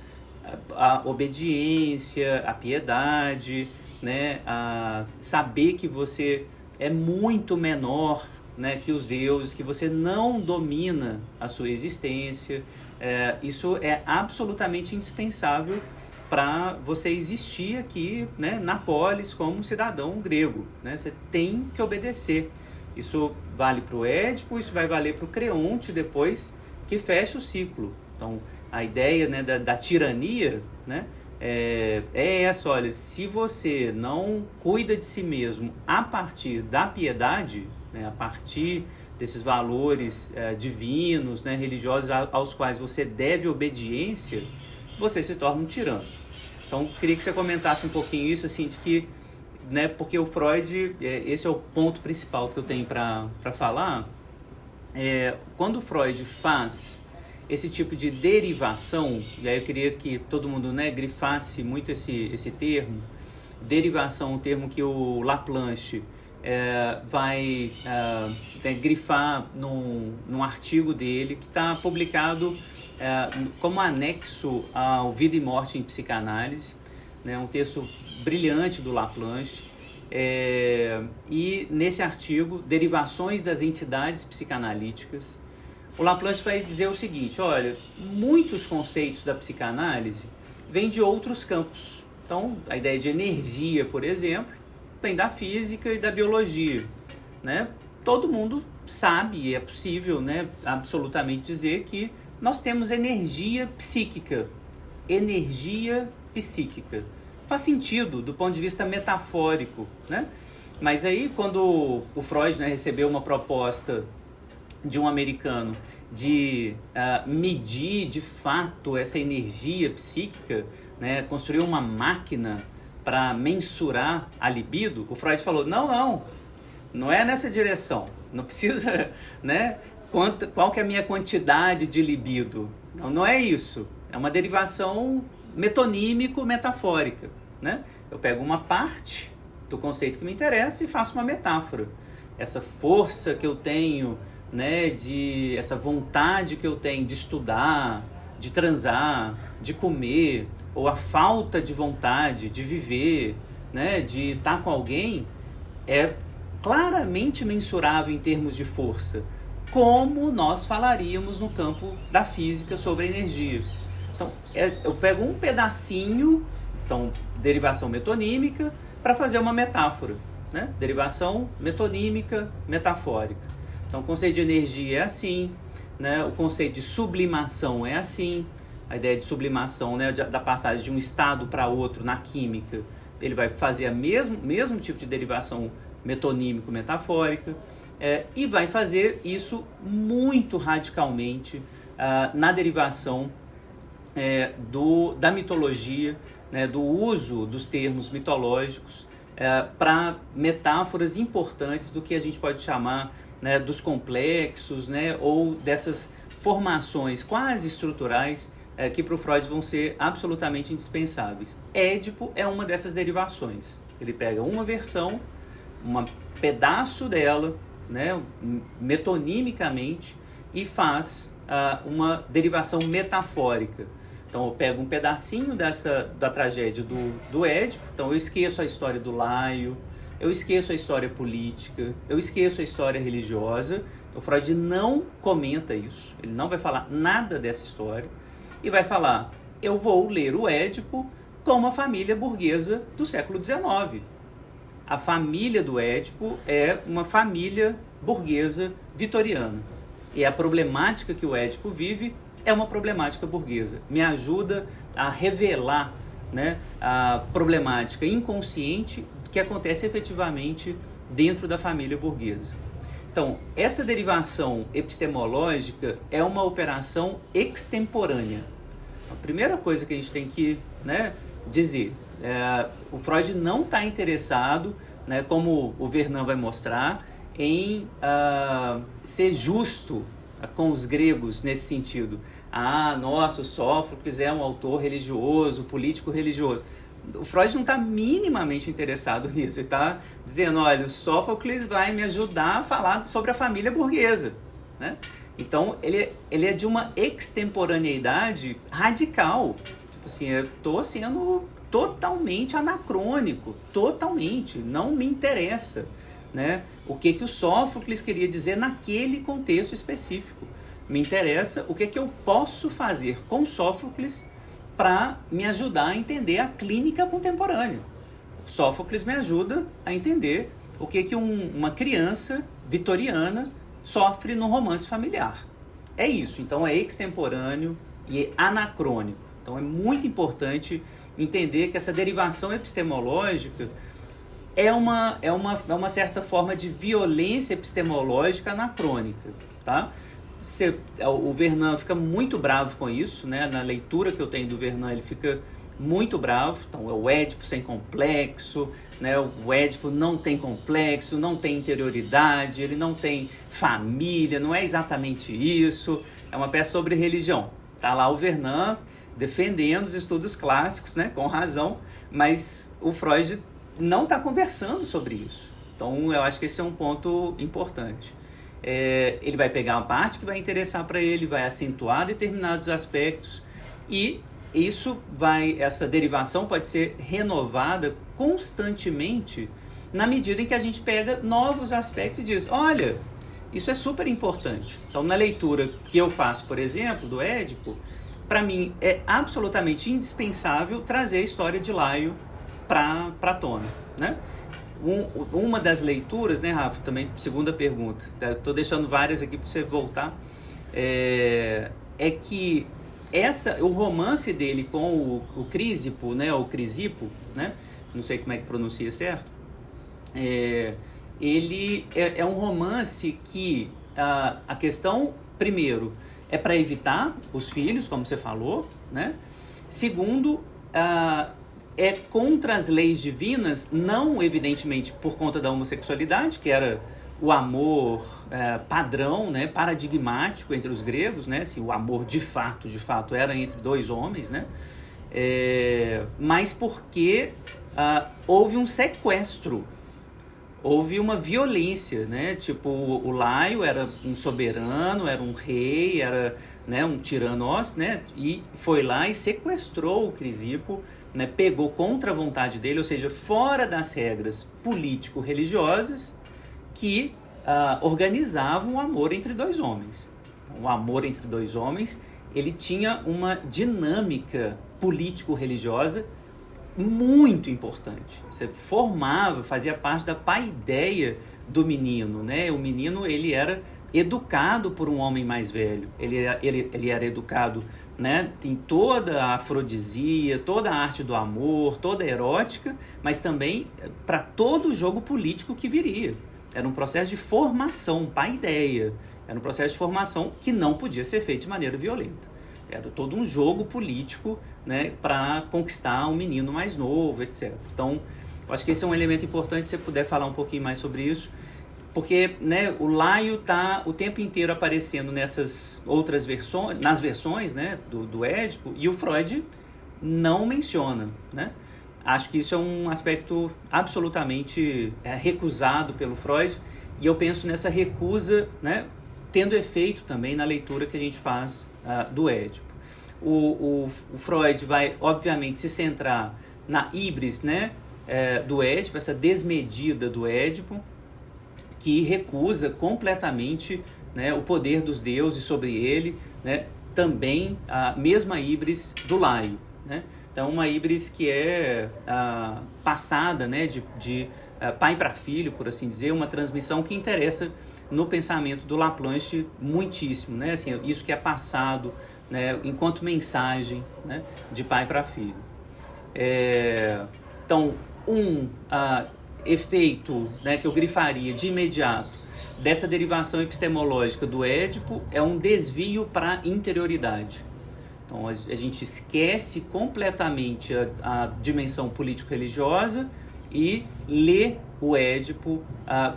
a obediência, a piedade, né, a saber que você é muito menor, né, que os deuses, que você não domina a sua existência. Isso é absolutamente indispensável para você existir aqui, né, na polis como cidadão grego, né? Você tem que obedecer. Isso vale para o Édipo, isso vai valer para o Creonte depois, que fecha o ciclo. Então, a ideia, né, da tirania, né, é essa, olha, se você não cuida de si mesmo a partir da piedade, né, a partir desses valores divinos, né, religiosos aos quais você deve obediência, você se torna um tirano. Então, queria que você comentasse um pouquinho isso, assim, de que, né, porque o Freud, esse é o ponto principal que eu tenho para falar, quando o Freud faz esse tipo de derivação, e aí eu queria que todo mundo, né, grifasse muito esse termo, derivação, um termo que o Laplanche vai grifar num artigo dele que está publicado como anexo ao Vida e Morte em Psicanálise, né, um texto brilhante do Laplanche, e nesse artigo, Derivações das Entidades Psicanalíticas, o Laplanche vai dizer o seguinte, olha, muitos conceitos da psicanálise vêm de outros campos. Então, a ideia de energia, por exemplo, vem da física e da biologia, né? Todo mundo sabe, e é possível, né, absolutamente dizer que nós temos energia psíquica. Energia psíquica. Faz sentido do ponto de vista metafórico, né? Mas aí, quando o Freud, né, recebeu uma proposta de um americano de medir de fato essa energia psíquica, né, construir uma máquina para mensurar a libido, o Freud falou, não é nessa direção, não precisa, né, qual que é a minha quantidade de libido, não é isso, é uma derivação metonímico-metafórica, né? Eu pego uma parte do conceito que me interessa e faço uma metáfora. Essa força que eu tenho, né, essa vontade que eu tenho de estudar, de transar, de comer, ou a falta de vontade de viver, né, de estar com alguém, é claramente mensurável em termos de força, como nós falaríamos no campo da física sobre energia. Então, eu pego um pedacinho, então, derivação metonímica, para fazer uma metáfora, né? Derivação metonímica, metafórica. Então, o conceito de energia é assim, né? O conceito de sublimação é assim. A ideia de sublimação, né, da passagem de um estado para outro na química, ele vai fazer o mesmo tipo de derivação metonímico-metafórica, e vai fazer isso muito radicalmente na derivação da mitologia, né, do uso dos termos mitológicos para metáforas importantes do que a gente pode chamar, né, dos complexos, né, ou dessas formações quase estruturais que para o Freud vão ser absolutamente indispensáveis. Édipo é uma dessas derivações. Ele pega uma versão, um pedaço dela, né, metonimicamente, e faz uma derivação metafórica. Então eu pego um pedacinho da tragédia do Édipo, então eu esqueço a história do Laio, eu esqueço a história política, eu esqueço a história religiosa. O Freud não comenta isso, ele não vai falar nada dessa história, e vai falar, eu vou ler o Édipo como a família burguesa do século XIX. A família do Édipo é uma família burguesa vitoriana. E a problemática que o Édipo vive é uma problemática burguesa. Me ajuda a revelar, né, a problemática inconsciente que acontece efetivamente dentro da família burguesa. Então, essa derivação epistemológica é uma operação extemporânea. A primeira coisa que a gente tem que, né, dizer, o Freud não está interessado, né, como o Vernant vai mostrar, em ser justo com os gregos nesse sentido. Nossa, o Sófocles é um autor religioso, político religioso. O Freud não está minimamente interessado nisso. Ele está dizendo, olha, o Sófocles vai me ajudar a falar sobre a família burguesa, né? Então, ele é de uma extemporaneidade radical. Tipo assim, eu estou sendo totalmente anacrônico, totalmente. Não me interessa, né, o que o Sófocles queria dizer naquele contexto específico. Me interessa o que eu posso fazer com Sófocles para me ajudar a entender a clínica contemporânea. Sófocles me ajuda a entender o que uma criança vitoriana sofre no romance familiar. É isso. Então é extemporâneo e é anacrônico. Então é muito importante entender que essa derivação epistemológica é uma certa forma de violência epistemológica anacrônica, tá? O Vernant fica muito bravo com isso, né? Na leitura que eu tenho do Vernant, ele fica muito bravo. Então é o Édipo sem complexo, né? O Édipo não tem complexo, não tem interioridade, ele não tem família, não é exatamente isso. É uma peça sobre religião. Tá lá o Vernant defendendo os estudos clássicos, né? Com razão, mas o Freud não está conversando sobre isso. Então eu acho que esse é um ponto importante. Ele vai pegar uma parte que vai interessar para ele, vai acentuar determinados aspectos, e essa derivação pode ser renovada constantemente na medida em que a gente pega novos aspectos e diz, olha, isso é super importante. Então, na leitura que eu faço, por exemplo, do Édipo, para mim é absolutamente indispensável trazer a história de Laio para a tona, né? Uma das leituras, né, Rafa, também, segunda pergunta, estou deixando várias aqui para você voltar, é que o romance dele com o Crisipo, né, o Crisipo, né, não sei como é que pronuncia certo, ele é um romance que a questão, primeiro, é para evitar os filhos, como você falou, né? Segundo, é contra as leis divinas, não evidentemente por conta da homossexualidade, que era o amor padrão, né, paradigmático entre os gregos, né, assim, o amor de fato era entre dois homens, né, mas porque houve um sequestro, houve uma violência, né, tipo, o Laio era um soberano, era um rei, era, né, um tirannós, né, e foi lá e sequestrou o Crisipo, né, pegou contra a vontade dele, ou seja, fora das regras político-religiosas, que organizavam o amor entre dois homens. O amor entre dois homens, ele tinha uma dinâmica político-religiosa muito importante. Você formava, fazia parte da paideia do menino, né? O menino, ele era educado por um homem mais velho. Ele era educado, né, em toda a afrodisia, toda a arte do amor, toda a erótica, mas também para todo o jogo político que viria. Era um processo de formação, paideia. Era um processo de formação que não podia ser feito de maneira violenta. Era todo um jogo político, né, para conquistar um menino mais novo, etc. Então, eu acho que esse é um elemento importante, se você puder falar um pouquinho mais sobre isso, porque, né, o Laio está o tempo inteiro aparecendo nessas outras versões, nas versões, né, do Édipo, e o Freud não menciona, né? Acho que isso é um aspecto absolutamente recusado pelo Freud, e eu penso nessa recusa, né, tendo efeito também na leitura que a gente faz do Édipo. O Freud vai, obviamente, se centrar na híbris, né, do Édipo, essa desmedida do Édipo, que recusa completamente, né, o poder dos deuses sobre ele, né, também a mesma híbris do Laio, né? Então, uma híbris que é passada, né, de pai para filho, por assim dizer, uma transmissão que interessa no pensamento do Laplanche muitíssimo, né? Assim, isso que é passado, né, enquanto mensagem, né, de pai para filho. Então, efeito, né, que eu grifaria de imediato dessa derivação epistemológica do Édipo é um desvio para a interioridade. Então, a gente esquece completamente a dimensão político-religiosa e lê o Édipo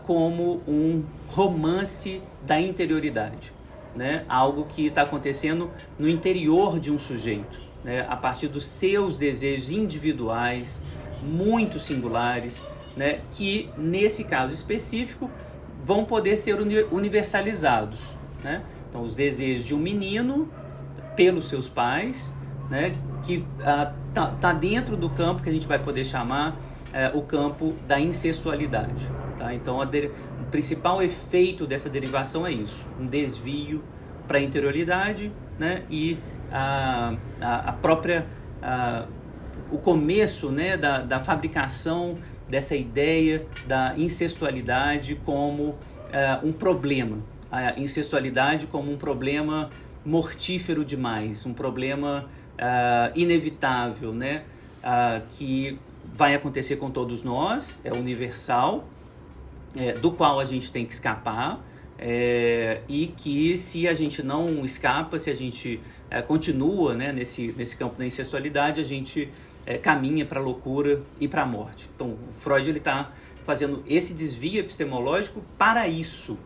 como um romance da interioridade, né? Algo que está acontecendo no interior de um sujeito, né? A partir dos seus desejos individuais, muito singulares, né? Que, nesse caso específico, vão poder ser universalizados, né? Então, os desejos de um menino pelos seus pais, né, que tá dentro do campo que a gente vai poder chamar o campo da incestualidade. Tá? Então, o principal efeito dessa derivação é isso, um desvio para a interioridade, né, e a própria, o começo, né, da fabricação dessa ideia da incestualidade como um problema, a incestualidade como um problema mortífero demais, um problema inevitável, né? Que vai acontecer com todos nós, é universal, do qual a gente tem que escapar, e que se a gente não escapa, se a gente continua, né, nesse campo da incestualidade, a gente caminha para a loucura e para a morte. Então, o Freud está fazendo esse desvio epistemológico para isso,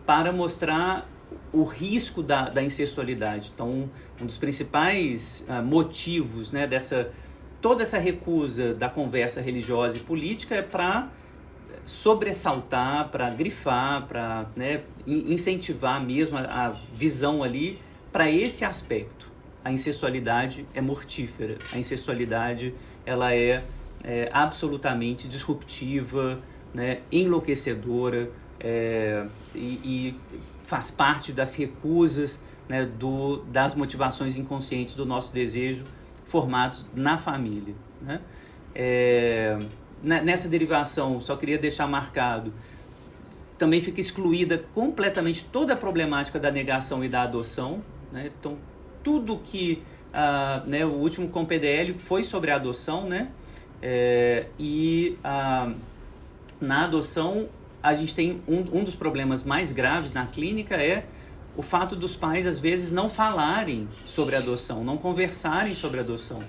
para mostrar o risco da incestualidade. Então, um dos principais motivos, né, toda essa recusa da conversa religiosa e política é para sobressaltar, para grifar, para, né, incentivar mesmo a visão ali para esse aspecto. A incestualidade é mortífera, a incestualidade ela é absolutamente disruptiva, né, enlouquecedora, e faz parte das recusas, né, das motivações inconscientes do nosso desejo formados na família, né? Nessa derivação, só queria deixar marcado, também fica excluída completamente toda a problemática da negação e da adoção, né? Então, tudo que né, o último com PDL foi sobre a adoção, né? Na adoção, a gente tem um dos problemas mais graves na clínica é o fato dos pais, às vezes, não falarem sobre adoção, não conversarem sobre adoção,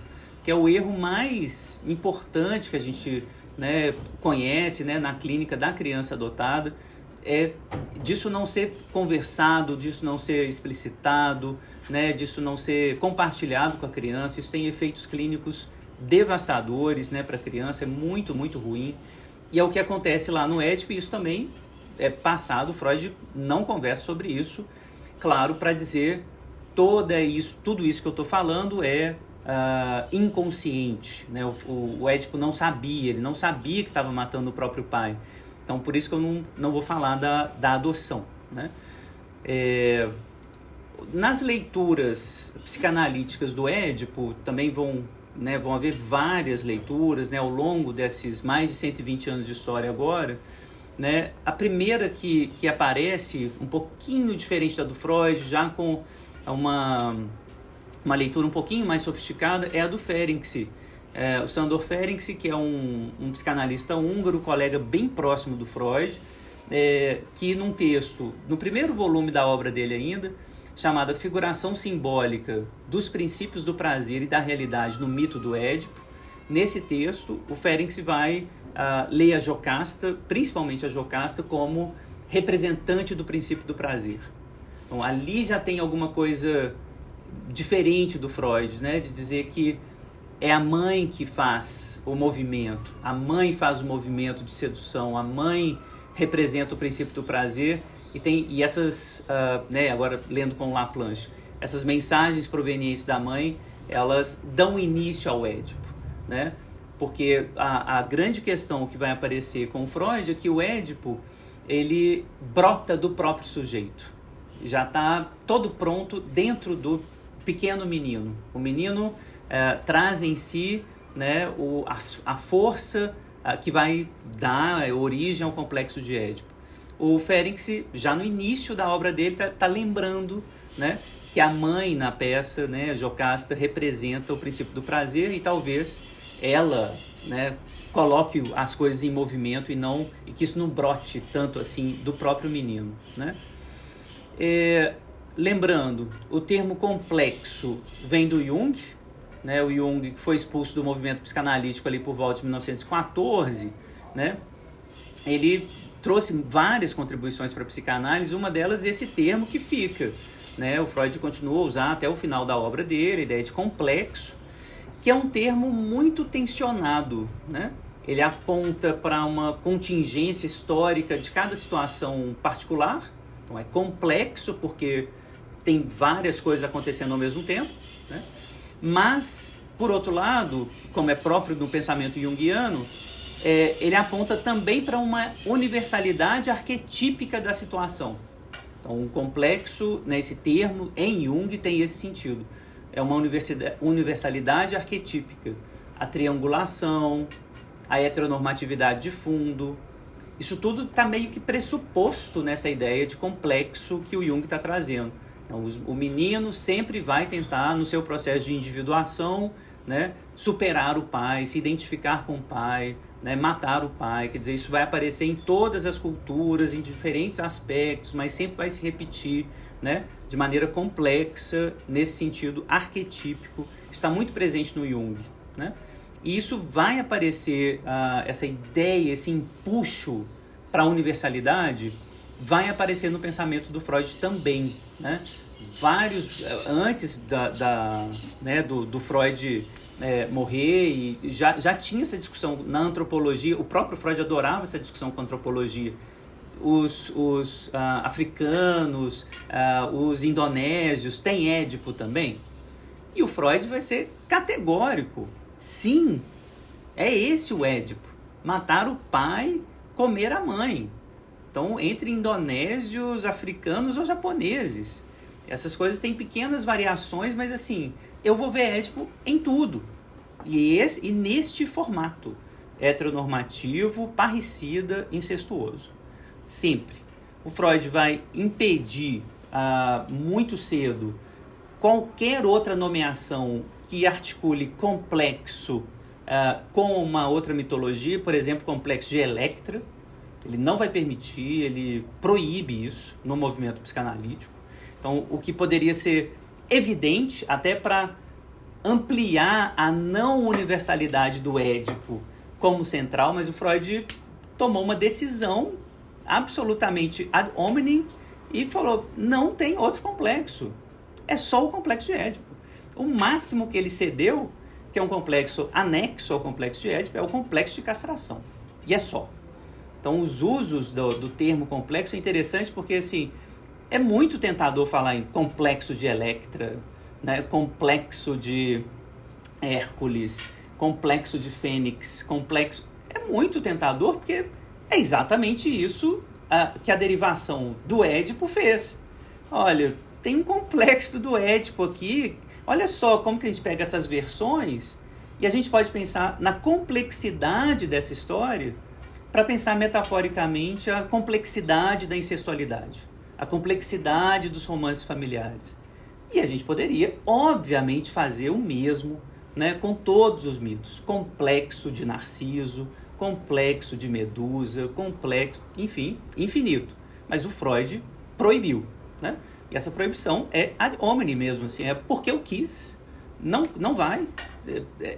que é o erro mais importante que a gente, né, conhece, né, na clínica da criança adotada, disso não ser conversado, disso não ser explicitado, né, disso não ser compartilhado com a criança. Isso tem efeitos clínicos devastadores, né, para a criança, é muito, muito ruim. E é o que acontece lá no Édipo, e isso também é passado, Freud não conversa sobre isso, claro, para dizer tudo isso que eu estou falando é inconsciente, né? O Édipo não sabia, ele não sabia que estava matando o próprio pai. Então, por isso que eu não vou falar da adoção, né? Nas leituras psicanalíticas do Édipo, também vão haver várias leituras, né, ao longo desses mais de 120 anos de história agora, né? A primeira que aparece, um pouquinho diferente da do Freud, já com uma leitura um pouquinho mais sofisticada, é a do Ferenczi. O Sándor Ferenczi, que é um psicanalista húngaro, colega bem próximo do Freud, que num texto, no primeiro volume da obra dele ainda, chamada Figuração Simbólica dos Princípios do Prazer e da Realidade no Mito do Édipo, nesse texto o Ferenczi vai ler a Jocasta, principalmente a Jocasta, como representante do princípio do prazer. Então ali já tem alguma coisa diferente do Freud, né? De dizer que é a mãe que faz o movimento, a mãe faz o movimento de sedução, a mãe representa o princípio do prazer, e essas, agora lendo com Laplanche, essas mensagens provenientes da mãe, elas dão início ao Édipo, né? Porque a grande questão que vai aparecer com o Freud é que o Édipo, ele brota do próprio sujeito, já está todo pronto dentro do pequeno menino. O menino traz em si, né, a força que vai dar origem ao complexo de Édipo. O Ferenczi, já no início da obra dele, está lembrando, né, que a mãe na peça, né, Jocasta, representa o princípio do prazer, e talvez ela, né, coloque as coisas em movimento e que isso não brote tanto assim do próprio menino, né? Lembrando, o termo complexo vem do Jung, né? O Jung, que foi expulso do movimento psicanalítico ali por volta de 1914, né? Ele trouxe várias contribuições para a psicanálise, uma delas esse termo que fica, né? O Freud continuou a usar até o final da obra dele, a ideia de complexo, que é um termo muito tensionado, né? Ele aponta para uma contingência histórica de cada situação particular, então é complexo porque tem várias coisas acontecendo ao mesmo tempo, né? Mas, por outro lado, como é próprio do pensamento junguiano, ele aponta também para uma universalidade arquetípica da situação. Então, o complexo, nesse termo, em Jung, tem esse sentido. É uma universalidade arquetípica. A triangulação, a heteronormatividade de fundo, isso tudo está meio que pressuposto nessa ideia de complexo que o Jung está trazendo. Então, o menino sempre vai tentar, no seu processo de individuação, né, superar o pai, se identificar com o pai, né, matar o pai. Quer dizer, isso vai aparecer em todas as culturas, em diferentes aspectos, mas sempre vai se repetir, né, de maneira complexa, nesse sentido arquetípico. Está muito presente no Jung, né? E isso vai aparecer, essa ideia, esse empuxo para a universalidade, vai aparecer no pensamento do Freud também, né? Antes do Freud morrer, e já tinha essa discussão na antropologia. O próprio Freud adorava essa discussão com a antropologia. Os africanos, os indonésios têm Édipo também? E o Freud vai ser categórico. Sim, é esse o Édipo. Matar o pai, comer a mãe. Então, entre indonésios, africanos ou japoneses. Essas coisas têm pequenas variações, mas assim, eu vou ver Édipo em tudo. E neste formato, heteronormativo, parricida, incestuoso. Sempre. O Freud vai impedir, muito cedo, qualquer outra nomeação que articule complexo com uma outra mitologia, por exemplo, complexo de Electra. Ele não vai permitir, ele proíbe isso no movimento psicanalítico. Então, o que poderia ser evidente, até para ampliar a não universalidade do Édipo como central, mas o Freud tomou uma decisão absolutamente ad hominem e falou, não tem outro complexo, é só o complexo de Édipo. O máximo que ele cedeu, que é um complexo anexo ao complexo de Édipo, é o complexo de castração, e é só. Então, os usos do termo complexo é interessante porque, assim, é muito tentador falar em complexo de Electra, né? Complexo de Hércules, complexo de Fênix, complexo... É muito tentador porque É exatamente isso que a derivação do Édipo fez. Olha, tem um complexo do Édipo aqui. Olha só como que a gente pega essas versões e a gente pode pensar na complexidade dessa história para pensar metaforicamente a complexidade da incestualidade, a complexidade dos romances familiares. E a gente poderia, obviamente, fazer o mesmo, né, com todos os mitos. Complexo de Narciso, complexo de Medusa, complexo, enfim, infinito. Mas o Freud proibiu, né? E essa proibição é ad hominem mesmo, assim, é porque eu quis. Não vai.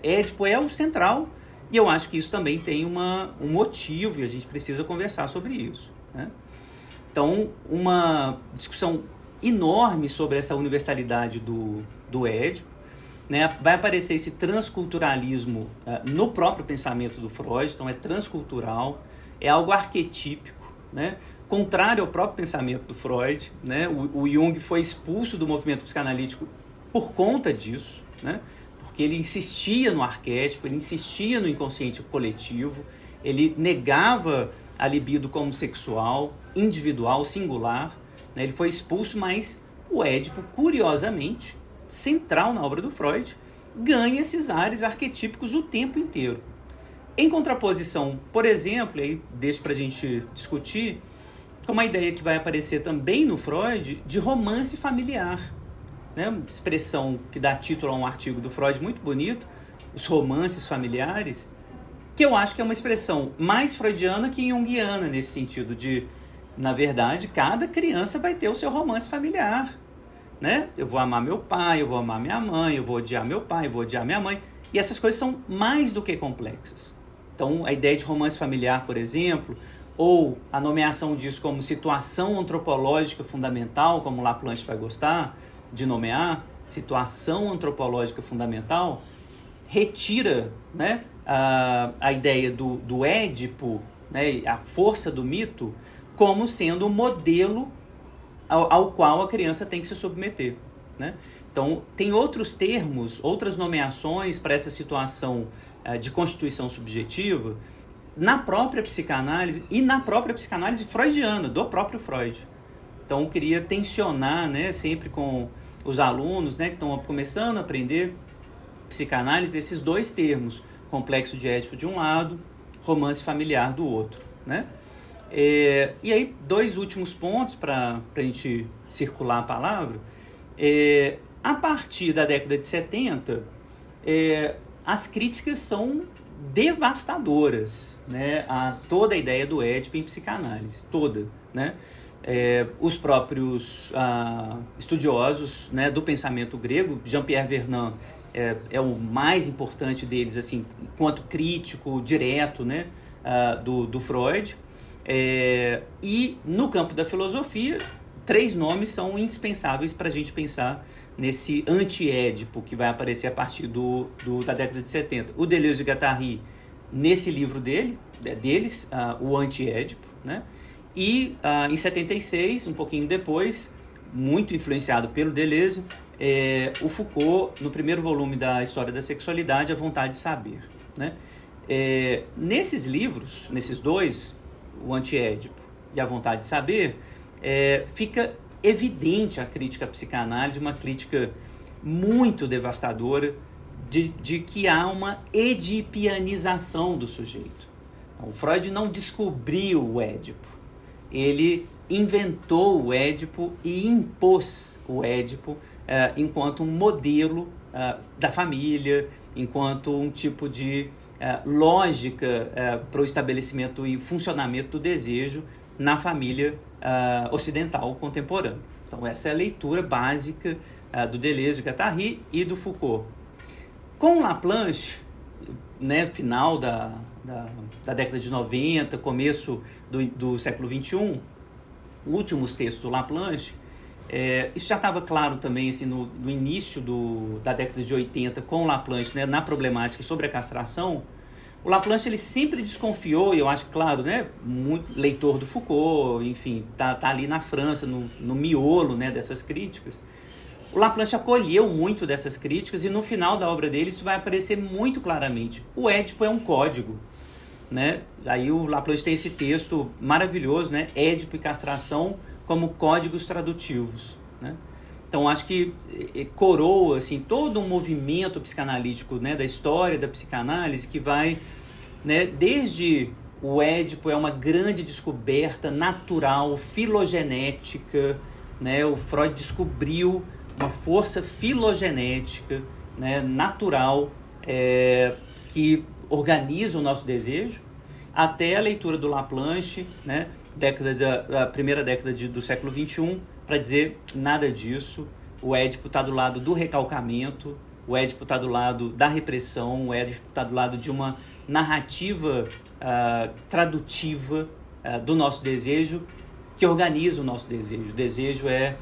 Édipo é o central. E eu acho que isso também tem um motivo e a gente precisa conversar sobre isso, né? Então, uma discussão enorme sobre essa universalidade do Édipo, né? Vai aparecer esse transculturalismo no próprio pensamento do Freud, então é transcultural, é algo arquetípico, né? Contrário ao próprio pensamento do Freud, né? O Jung foi expulso do movimento psicanalítico por conta disso, né? Porque ele insistia no arquétipo, ele insistia no inconsciente coletivo, ele negava a libido como sexual, individual, singular, né? Ele foi expulso, mas o Édipo, curiosamente, central na obra do Freud, ganha esses ares arquetípicos o tempo inteiro. Em contraposição, por exemplo, aí deixo para a gente discutir, com uma ideia que vai aparecer também no Freud, de romance familiar. Né? Uma expressão que dá título a um artigo do Freud muito bonito, os romances familiares, que eu acho que é uma expressão mais freudiana que junguiana, nesse sentido de, na verdade, cada criança vai ter o seu romance familiar. Né? Eu vou amar meu pai, eu vou amar minha mãe, eu vou odiar meu pai, eu vou odiar minha mãe. E essas coisas são mais do que complexas. Então, a ideia de romance familiar, por exemplo, ou a nomeação disso como situação antropológica fundamental, como Laplanche vai gostar de nomear, situação antropológica fundamental, retira, né, a ideia do Édipo, né, a força do mito, como sendo o modelo ao qual a criança tem que se submeter, né? Então, tem outros termos, outras nomeações para essa situação de constituição subjetiva na própria psicanálise e na própria psicanálise freudiana, do próprio Freud. Então, eu queria tensionar, né, sempre com os alunos, né, que estão começando a aprender psicanálise, esses dois termos, complexo de Édipo de um lado, romance familiar do outro, né? E aí, dois últimos pontos para a gente circular a palavra. A partir da década de 70, as críticas são devastadoras, né, a toda a ideia do Édipo em psicanálise, toda, né? Os próprios estudiosos, né, do pensamento grego, Jean-Pierre Vernant é o mais importante deles, assim, enquanto crítico direto, né, do Freud. E no campo da filosofia, 3 nomes são indispensáveis para a gente pensar nesse anti-Édipo que vai aparecer a partir da década de 70. O Deleuze e Guattari, nesse livro deles, o anti-Édipo, né? E em 76, um pouquinho depois, muito influenciado pelo Deleuze, o Foucault, no primeiro volume da História da Sexualidade, A Vontade de Saber, né? Nesses livros, nesses dois, o anti-Édipo e A Vontade de Saber, fica evidente a crítica à psicanálise, uma crítica muito devastadora de que há uma edipianização do sujeito. Então, o Freud não descobriu o Édipo, ele inventou o Édipo e impôs o Édipo enquanto um modelo da família, enquanto um tipo de lógica para o estabelecimento e funcionamento do desejo na família ocidental contemporânea. Então, essa é a leitura básica do Deleuze, Guattari e do Foucault. Com Laplanche, né, final da década de 90, começo do século XXI, últimos textos do Laplanche, isso já estava claro também assim, no início da década de 80, com o Laplanche, né, na problemática sobre a castração. O Laplanche ele sempre desconfiou, e eu acho claro, né, muito leitor do Foucault, enfim, tá ali na França, no miolo, né, dessas críticas. O Laplanche acolheu muito dessas críticas e no final da obra dele isso vai aparecer muito claramente. O Édipo é um código. né? Aí o Laplanche tem esse texto maravilhoso, né? Édipo e castração como códigos tradutivos, né? Então, acho que coroa assim, todo um movimento psicanalítico, né, da história da psicanálise que vai, né, desde o Édipo é uma grande descoberta natural, filogenética, né? O Freud descobriu uma força filogenética, né, natural, que organiza o nosso desejo, até a leitura do Laplanche, né, a primeira década do século XXI, para dizer nada disso. O Édipo está do lado do recalcamento, o Édipo está do lado da repressão, o Édipo está do lado de uma narrativa tradutiva do nosso desejo, que organiza o nosso desejo. O desejo é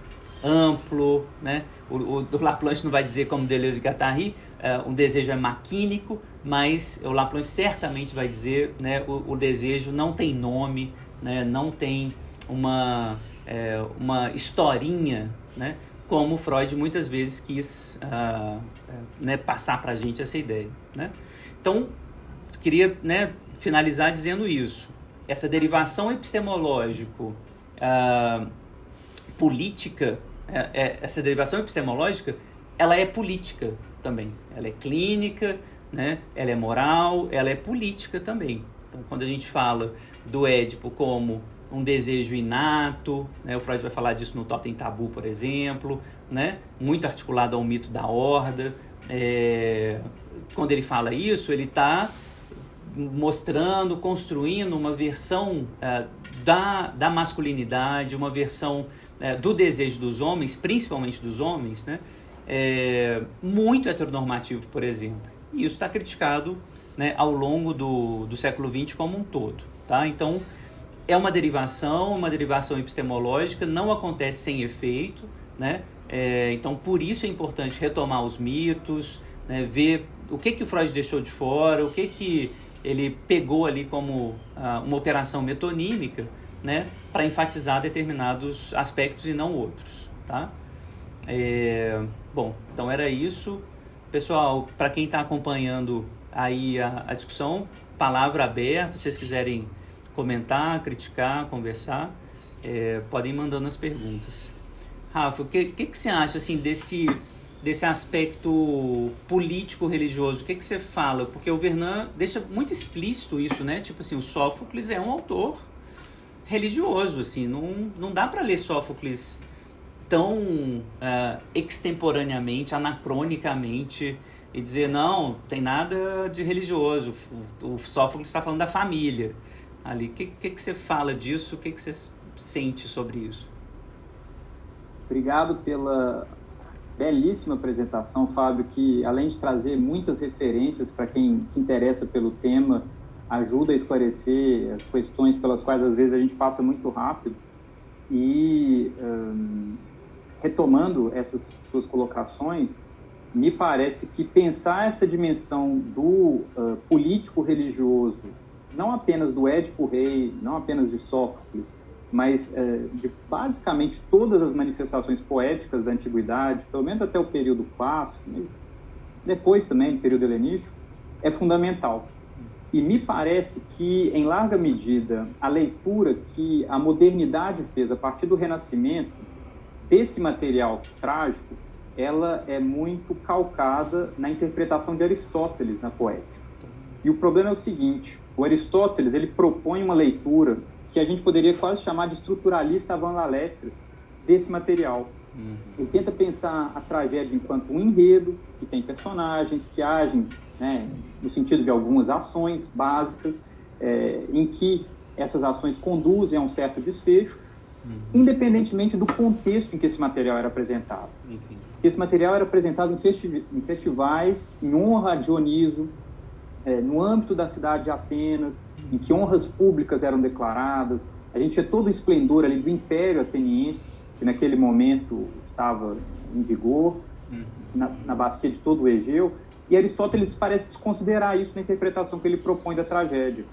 amplo, né? O Laplanche não vai dizer como Deleuze e Guattari, um desejo é maquínico, mas o Laplanche certamente vai dizer, né, o desejo não tem nome, né, não tem uma historinha, né, como Freud muitas vezes quis né, passar para a gente essa ideia, né? Então, queria, né, finalizar dizendo isso. Essa derivação política, essa derivação epistemológica, ela é política também. Ela é clínica, né? Ela é moral, ela é política também. Então, quando a gente fala do Édipo como um desejo inato, né? O Freud vai falar disso no Totem Tabu, por exemplo, né? Muito articulado ao mito da horda. Quando ele fala isso, ele está mostrando, construindo uma versão da masculinidade, uma versão do desejo dos homens, principalmente dos homens, né? Muito heteronormativo, por exemplo. E isso está criticado, né, ao longo do século XX como um todo. Tá? Então, é uma derivação epistemológica, não acontece sem efeito, né? Então, por isso é importante retomar os mitos, né, ver o que o Freud deixou de fora, o que ele pegou ali como uma operação metonímica, né, para enfatizar determinados aspectos e não outros. Tá? Bom, então era isso. Pessoal, para quem está acompanhando aí a discussão, palavra aberta, se vocês quiserem comentar, criticar, conversar, podem ir mandando as perguntas. Rafa, o que você acha assim, desse aspecto político-religioso? O que você fala? Porque o Vernant deixa muito explícito isso, né? Tipo assim, o Sófocles é um autor religioso, assim, não dá para ler Sófocles tão extemporaneamente, anacronicamente, e dizer, não, tem nada de religioso, o Sófocles está falando da família ali. O que você fala disso? O que você sente sobre isso? Obrigado pela belíssima apresentação, Fábio, que além de trazer muitas referências para quem se interessa pelo tema, ajuda a esclarecer as questões pelas quais às vezes a gente passa muito rápido. E retomando essas suas colocações, me parece que pensar essa dimensão do político-religioso, não apenas do Édipo Rei, não apenas de Sófocles, mas de basicamente todas as manifestações poéticas da antiguidade, pelo menos até o período clássico, depois também do período helenístico, é fundamental. E me parece que, em larga medida, a leitura que a modernidade fez a partir do Renascimento desse material trágico, ela é muito calcada na interpretação de Aristóteles na poética. E o problema é o seguinte: o Aristóteles ele propõe uma leitura que a gente poderia quase chamar de estruturalista avant la lettre desse material. Ele tenta pensar a tragédia enquanto um enredo, que tem personagens que agem, né, no sentido de algumas ações básicas, em que essas ações conduzem a um certo desfecho, independentemente do contexto em que esse material era apresentado. Esse material era apresentado em festivais, em honra a Dioniso, no âmbito da cidade de Atenas, em que honras públicas eram declaradas. A gente tinha todo o esplendor ali do Império Ateniense, que naquele momento estava em vigor, na bacia de todo o Egeu, e Aristóteles parece desconsiderar isso na interpretação que ele propõe da tragédia.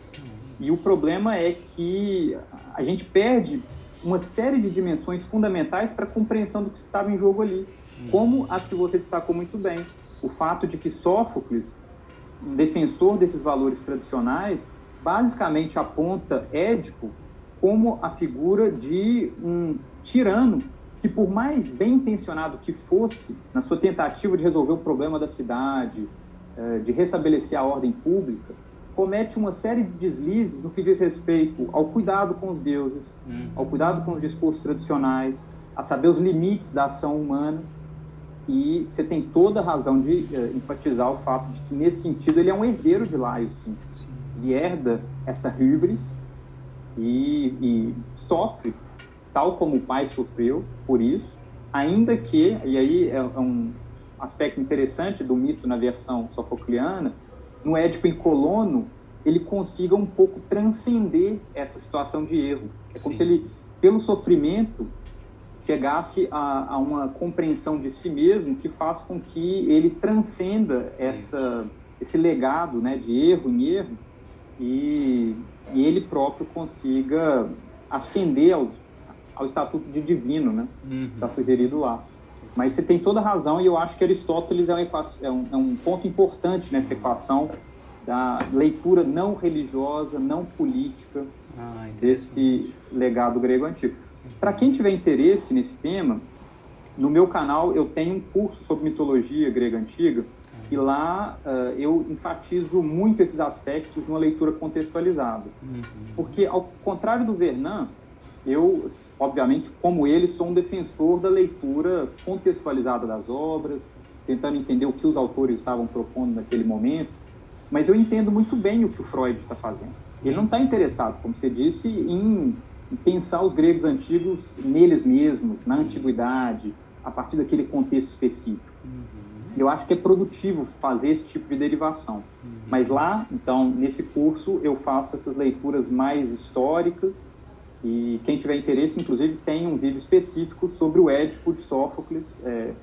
E o problema é que a gente perde uma série de dimensões fundamentais para a compreensão do que estava em jogo ali, como as que você destacou muito bem. O fato de que Sófocles, um defensor desses valores tradicionais, basicamente aponta Édipo como a figura de um tirano que, por mais bem intencionado que fosse, na sua tentativa de resolver o problema da cidade, de restabelecer a ordem pública, comete uma série de deslizes no que diz respeito ao cuidado com os deuses, ao cuidado com os discursos tradicionais, a saber os limites da ação humana. E você tem toda a razão de enfatizar o fato de que, nesse sentido, ele é um herdeiro de Laio, sim. Ele herda essa híbris e sofre, tal como o pai sofreu por isso, ainda que, e aí é um aspecto interessante do mito na versão sofocliana, no Édipo em Colono, ele consiga um pouco transcender essa situação de erro. É como se ele, pelo sofrimento, chegasse a uma compreensão de si mesmo que faz com que ele transcenda esse legado, né, de erro em erro e ele próprio consiga ascender ao estatuto de divino, né? Está sugerido lá. Mas você tem toda a razão e eu acho que Aristóteles é um ponto importante nessa equação da leitura não religiosa, não política desse legado grego antigo. Para quem tiver interesse nesse tema, no meu canal eu tenho um curso sobre mitologia grega antiga e lá eu enfatizo muito esses aspectos numa leitura contextualizada. Porque, ao contrário do Vernant, eu, obviamente, como ele, sou um defensor da leitura contextualizada das obras, tentando entender o que os autores estavam propondo naquele momento, mas eu entendo muito bem o que o Freud está fazendo. Ele não está interessado, como você disse, em pensar os gregos antigos neles mesmos, na antiguidade, a partir daquele contexto específico. Eu acho que é produtivo fazer esse tipo de derivação. Mas lá, então, nesse curso, eu faço essas leituras mais históricas e quem tiver interesse, inclusive, tem um vídeo específico sobre o Édipo de Sófocles,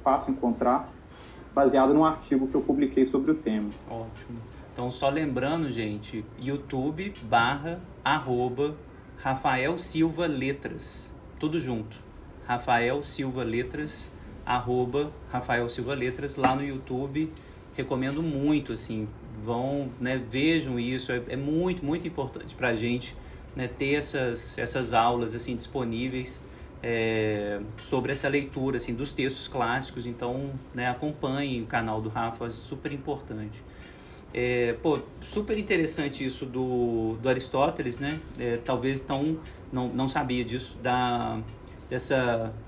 fácil encontrar, baseado num artigo que eu publiquei sobre o tema. Ótimo. Então, só lembrando, gente, YouTube /Rafael Silva Letras, tudo junto. Rafael Silva Letras, @Rafael Silva Letras, lá no YouTube. Recomendo muito, assim, vão, né, vejam isso, é muito, muito importante para a gente, né, ter essas aulas, assim, disponíveis sobre essa leitura, assim, dos textos clássicos. Então, né, acompanhem o canal do Rafa, é super importante. Super interessante isso do Aristóteles, né? Talvez não sabia disso,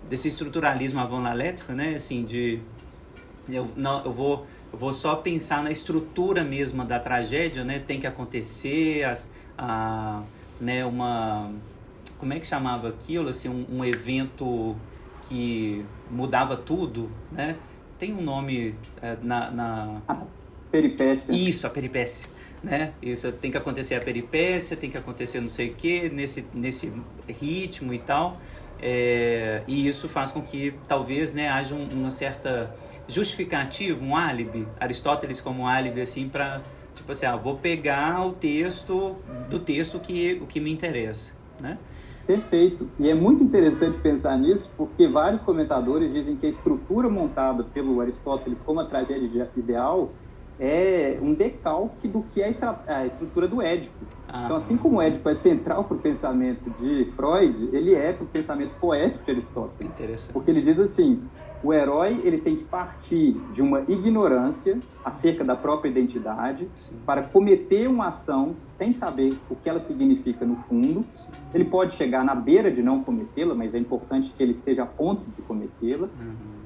desse estruturalismo avant la lettre, né? Assim, eu vou só pensar na estrutura mesma da tragédia, né? Tem que acontecer né, como é que chamava aquilo, assim, um evento que mudava tudo, né? Tem um nome Peripécia. Isso, a peripécia, né? Isso, tem que acontecer a peripécia, tem que acontecer não sei o quê, nesse ritmo e tal. E isso faz com que talvez, né, haja uma certa justificativa, um álibi, Aristóteles como um álibi, assim, para, tipo assim, vou pegar o texto que me interessa, né? Perfeito. E é muito interessante pensar nisso, porque vários comentadores dizem que a estrutura montada pelo Aristóteles como a tragédia ideal é um decalque do que é a estrutura do Édipo. Então, assim como o Édipo é central para o pensamento de Freud, ele é para o pensamento poético de Aristóteles. Interessante. Porque ele diz assim, o herói ele tem que partir de uma ignorância acerca da própria identidade. Sim. Para cometer uma ação sem saber o que ela significa no fundo. Sim. Ele pode chegar na beira de não cometê-la, mas é importante que ele esteja a ponto de cometê-la.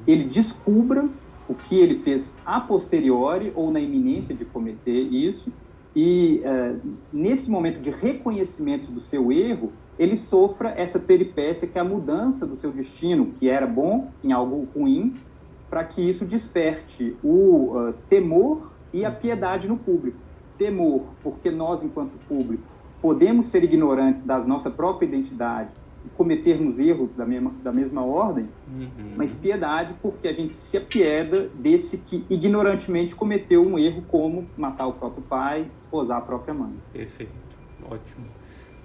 Ele descubra o que ele fez a posteriori ou na iminência de cometer isso, e nesse momento de reconhecimento do seu erro, ele sofra essa peripécia que é a mudança do seu destino, que era bom em algo ruim, para que isso desperte o temor e a piedade no público. Temor, porque nós, enquanto público, podemos ser ignorantes da nossa própria identidade, cometermos erros da mesma ordem, mas piedade porque a gente se apieda desse que ignorantemente cometeu um erro como matar o próprio pai, esposar a própria mãe. Perfeito, ótimo.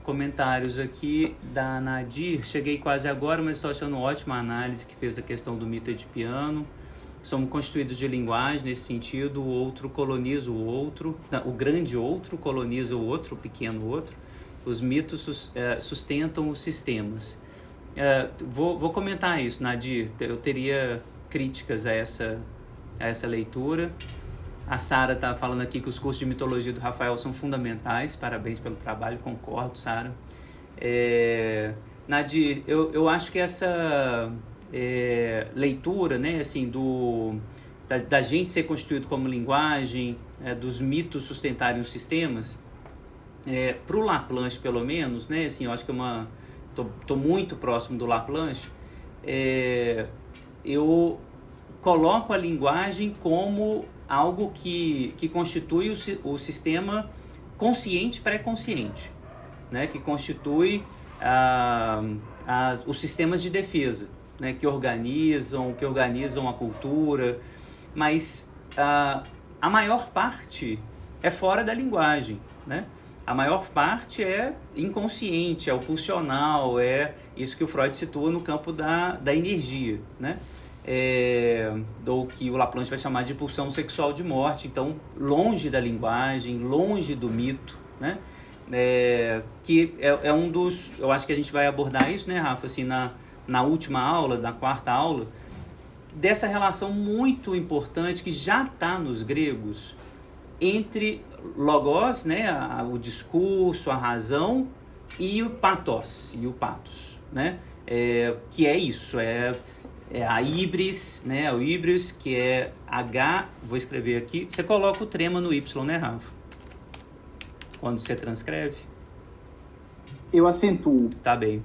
Comentários aqui da Nadir, cheguei quase agora, mas estou achando ótima a análise que fez da questão do mito edipiano. somos constituídos de linguagem nesse sentido, o outro coloniza o outro, o grande outro coloniza o outro, o pequeno outro. Os mitos sustentam os sistemas. Vou comentar isso, Nadir. Eu teria críticas a essa leitura. A Sara está falando aqui que os cursos de mitologia do Rafael são fundamentais. Parabéns pelo trabalho, concordo, Sara. Nadir, eu acho que essa leitura, né, assim, da gente ser constituído como linguagem, dos mitos sustentarem os sistemas, para o Laplanche, pelo menos, né, assim, eu acho que tô muito próximo do Laplanche, eu coloco a linguagem como algo que constitui o sistema consciente pré-consciente, né, que constitui os sistemas de defesa, né, que organizam a cultura, mas a maior parte é fora da linguagem, né? A maior parte é inconsciente, é o pulsional, é isso que o Freud situa no campo da energia, né? Do que o Laplanche vai chamar de pulsão sexual de morte. Então, longe da linguagem, longe do mito, né? Que é um dos... Eu acho que a gente vai abordar isso, né, Rafa? Assim, na última aula, na quarta aula, dessa relação muito importante que já está nos gregos entre logos, né, o discurso, a razão, e o pathos, né? Que é isso, a híbris, né, o híbris, que é H, vou escrever aqui, você coloca o trema no Y, né, Rafa? Quando você transcreve? Eu acentuo. Tá bem.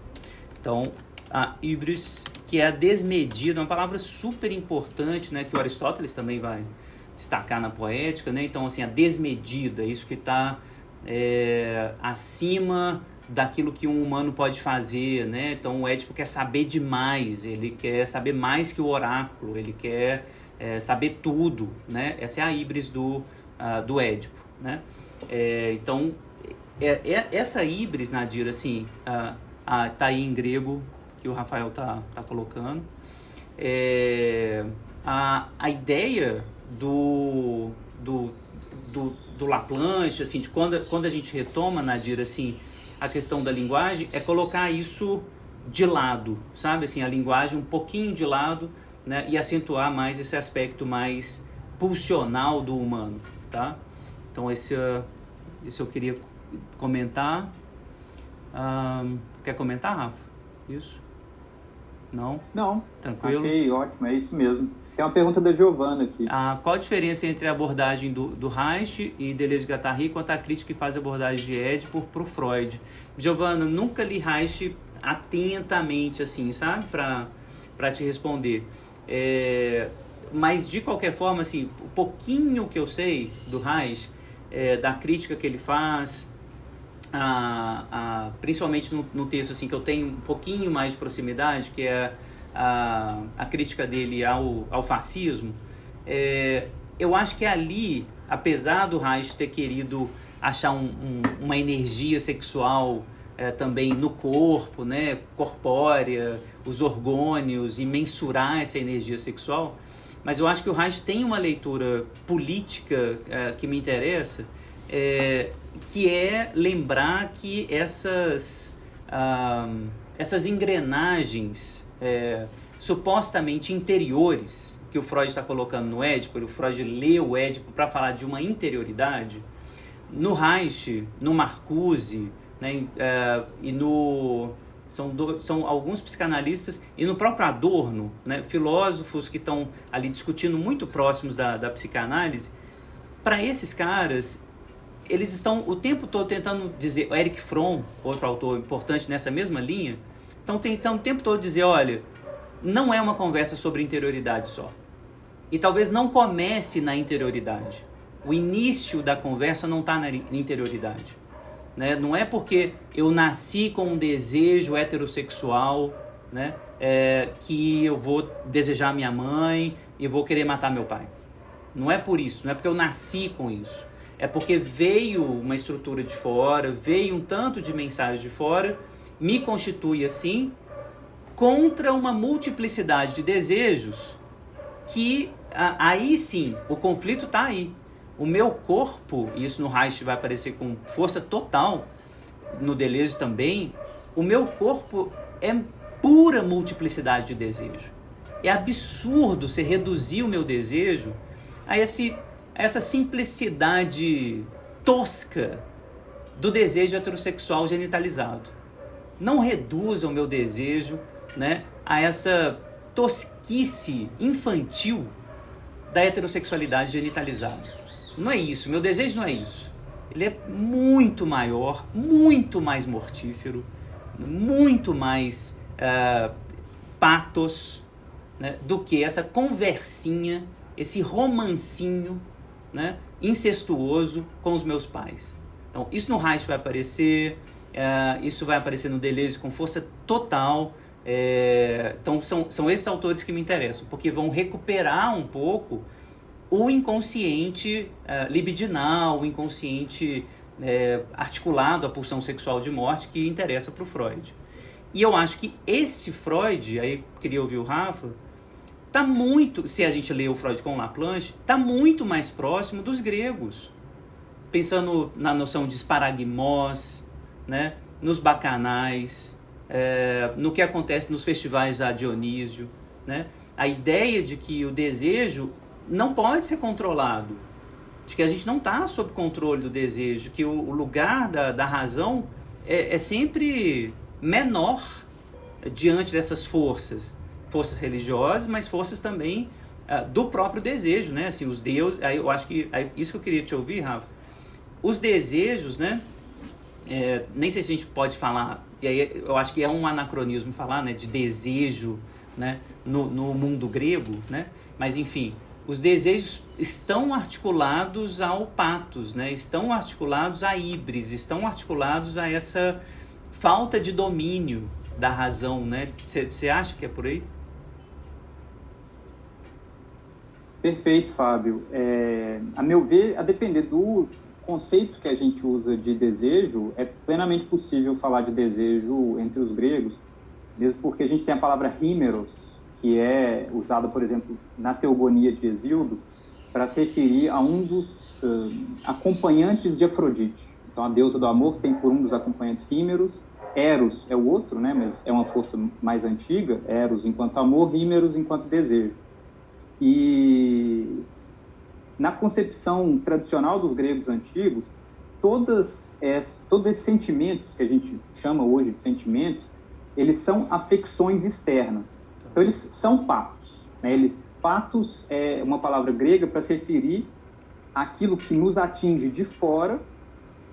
Então, a híbris, que é a desmedida, uma palavra super importante, né, que o Aristóteles também vai destacar na poética, né? Então, assim, a desmedida, isso que está acima daquilo que um humano pode fazer, né? Então, o Édipo quer saber demais, ele quer saber mais que o oráculo, ele quer saber tudo, né? Essa é a híbris do Édipo, né? Então, essa híbris, Nadir, assim, tá aí em grego, que o Rafael tá colocando. A ideia do Laplanche, assim, de quando a gente retoma, Nadir, assim, a questão da linguagem, é colocar isso de lado, sabe? Assim, a linguagem um pouquinho de lado, né? E acentuar mais esse aspecto mais pulsional do humano, tá? Então, esse eu queria comentar. Quer comentar, Rafa? Isso? Não? Não. Tranquilo? Achei ótimo, é isso mesmo. Tem uma pergunta da Giovana aqui. Qual a diferença entre a abordagem do Reich e Deleuze-Guattari quanto à crítica que faz a abordagem de Édipo para o Freud? Giovana, nunca li Reich atentamente, assim, sabe? Para te responder. Mas, de qualquer forma, assim, o pouquinho que eu sei do Reich, da crítica que ele faz, principalmente no texto, assim, que eu tenho um pouquinho mais de proximidade, que é a crítica dele ao fascismo, eu acho que ali, apesar do Reich ter querido achar uma energia sexual também no corpo, né, corpórea, os orgônios, e mensurar essa energia sexual, mas eu acho que o Reich tem uma leitura política que me interessa, que é lembrar que essas engrenagens supostamente interiores que o Freud está colocando no Édipo, o Freud lê o Édipo para falar de uma interioridade, no Reich, no Marcuse, né, são alguns psicanalistas, e no próprio Adorno, né, filósofos que estão ali discutindo muito próximos da psicanálise. Para esses caras, eles estão o tempo todo tentando dizer, o Erich Fromm, outro autor importante nessa mesma linha, estão tentando o tempo todo dizer, olha, não é uma conversa sobre interioridade só. E talvez não comece na interioridade. O início da conversa não está na interioridade. Né? Não é porque eu nasci com um desejo heterossexual, né, que eu vou desejar minha mãe e vou querer matar meu pai. Não é por isso, não é porque eu nasci com isso. É porque veio uma estrutura de fora, veio um tanto de mensagem de fora, me constitui assim, contra uma multiplicidade de desejos que aí sim, o conflito está aí. O meu corpo, e isso no Reich vai aparecer com força total, no Deleuze também, o meu corpo é pura multiplicidade de desejo. É absurdo você reduzir o meu desejo a essa simplicidade tosca do desejo heterossexual genitalizado. Não reduza o meu desejo, né, a essa tosquice infantil da heterossexualidade genitalizada. Não é isso, meu desejo não é isso. Ele é muito maior, muito mais mortífero, muito mais pathos, né, do que essa conversinha, esse romancinho, né, incestuoso com os meus pais. Então, isso no Reich vai aparecer, isso vai aparecer no Deleuze com força total. Então, são esses autores que me interessam, porque vão recuperar um pouco o inconsciente libidinal, o inconsciente articulado à pulsão sexual de morte que interessa para o Freud. E eu acho que esse Freud, aí queria ouvir o Rafa, tá muito, se a gente lê o Freud com Laplanche, está muito mais próximo dos gregos. Pensando na noção de esparagmos, né, nos bacanais, no que acontece nos festivais a Dionísio, né, a ideia de que o desejo não pode ser controlado, de que a gente não está sob controle do desejo, que o lugar da razão é sempre menor diante dessas forças religiosas, mas forças também do próprio desejo, né? Assim, os deuses, aí eu acho que isso que eu queria te ouvir, Rafa, os desejos, né? Nem sei se a gente pode falar, e aí eu acho que é um anacronismo falar, né, de desejo, né, no mundo grego, né? Mas enfim, os desejos estão articulados ao pathos, né? Estão articulados à híbris, estão articulados a essa falta de domínio da razão, né? Você acha que é por aí? Perfeito, Fábio. A meu ver, a depender do conceito que a gente usa de desejo, é plenamente possível falar de desejo entre os gregos, mesmo porque a gente tem a palavra hímeros, que é usada, por exemplo, na Teogonia de Hesíodo, para se referir a um dos acompanhantes de Afrodite. Então, a deusa do amor tem por um dos acompanhantes hímeros, Eros é o outro, né, mas é uma força mais antiga, Eros enquanto amor, hímeros enquanto desejo. E na concepção tradicional dos gregos antigos, todos esses sentimentos, que a gente chama hoje de sentimentos, eles são afecções externas. Então, eles são pathos, né? Pathos é uma palavra grega para se referir àquilo que nos atinge de fora,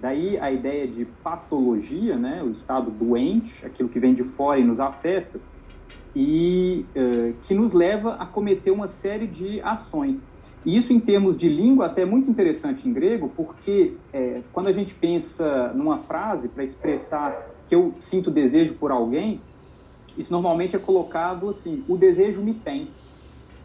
daí a ideia de patologia, né? O estado doente, aquilo que vem de fora e nos afeta, e que nos leva a cometer uma série de ações. E isso, em termos de língua, até é muito interessante em grego, porque quando a gente pensa numa frase para expressar que eu sinto desejo por alguém, isso normalmente é colocado assim: o desejo me tem.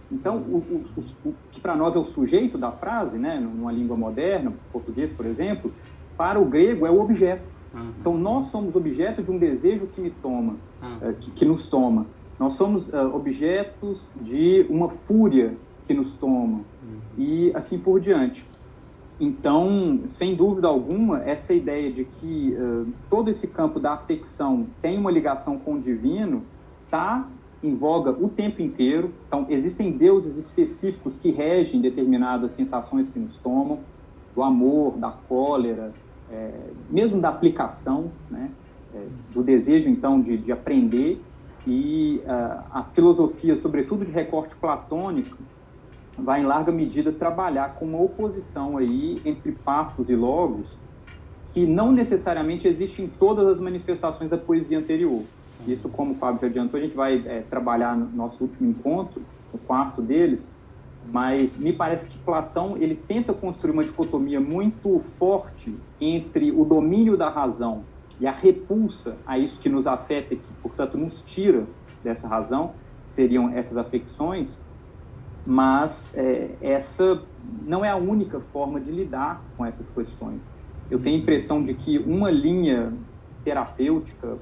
Então, o que para nós é o sujeito da frase, né, numa língua moderna, português, por exemplo, para o grego é o objeto. Uhum. Então, nós somos objeto de um desejo que me toma, que nos toma. Nós somos objetos de uma fúria que nos toma, e assim por diante. Então, sem dúvida alguma, essa ideia de que todo esse campo da afecção tem uma ligação com o divino está em voga o tempo inteiro. Então, existem deuses específicos que regem determinadas sensações que nos tomam, do amor, da cólera, mesmo da aplicação, né? Do desejo, então, de aprender. E a filosofia, sobretudo de recorte platônico, vai, em larga medida, trabalhar com uma oposição aí entre pathos e logos, que não necessariamente existe em todas as manifestações da poesia anterior. Isso, como o Fábio já adiantou, a gente vai trabalhar no nosso último encontro, o quarto deles, mas me parece que Platão ele tenta construir uma dicotomia muito forte entre o domínio da razão e a repulsa a isso que nos afeta e que, portanto, nos tira dessa razão, seriam essas afecções, mas essa não é a única forma de lidar com essas questões. Eu tenho a impressão de que uma linha terapêutica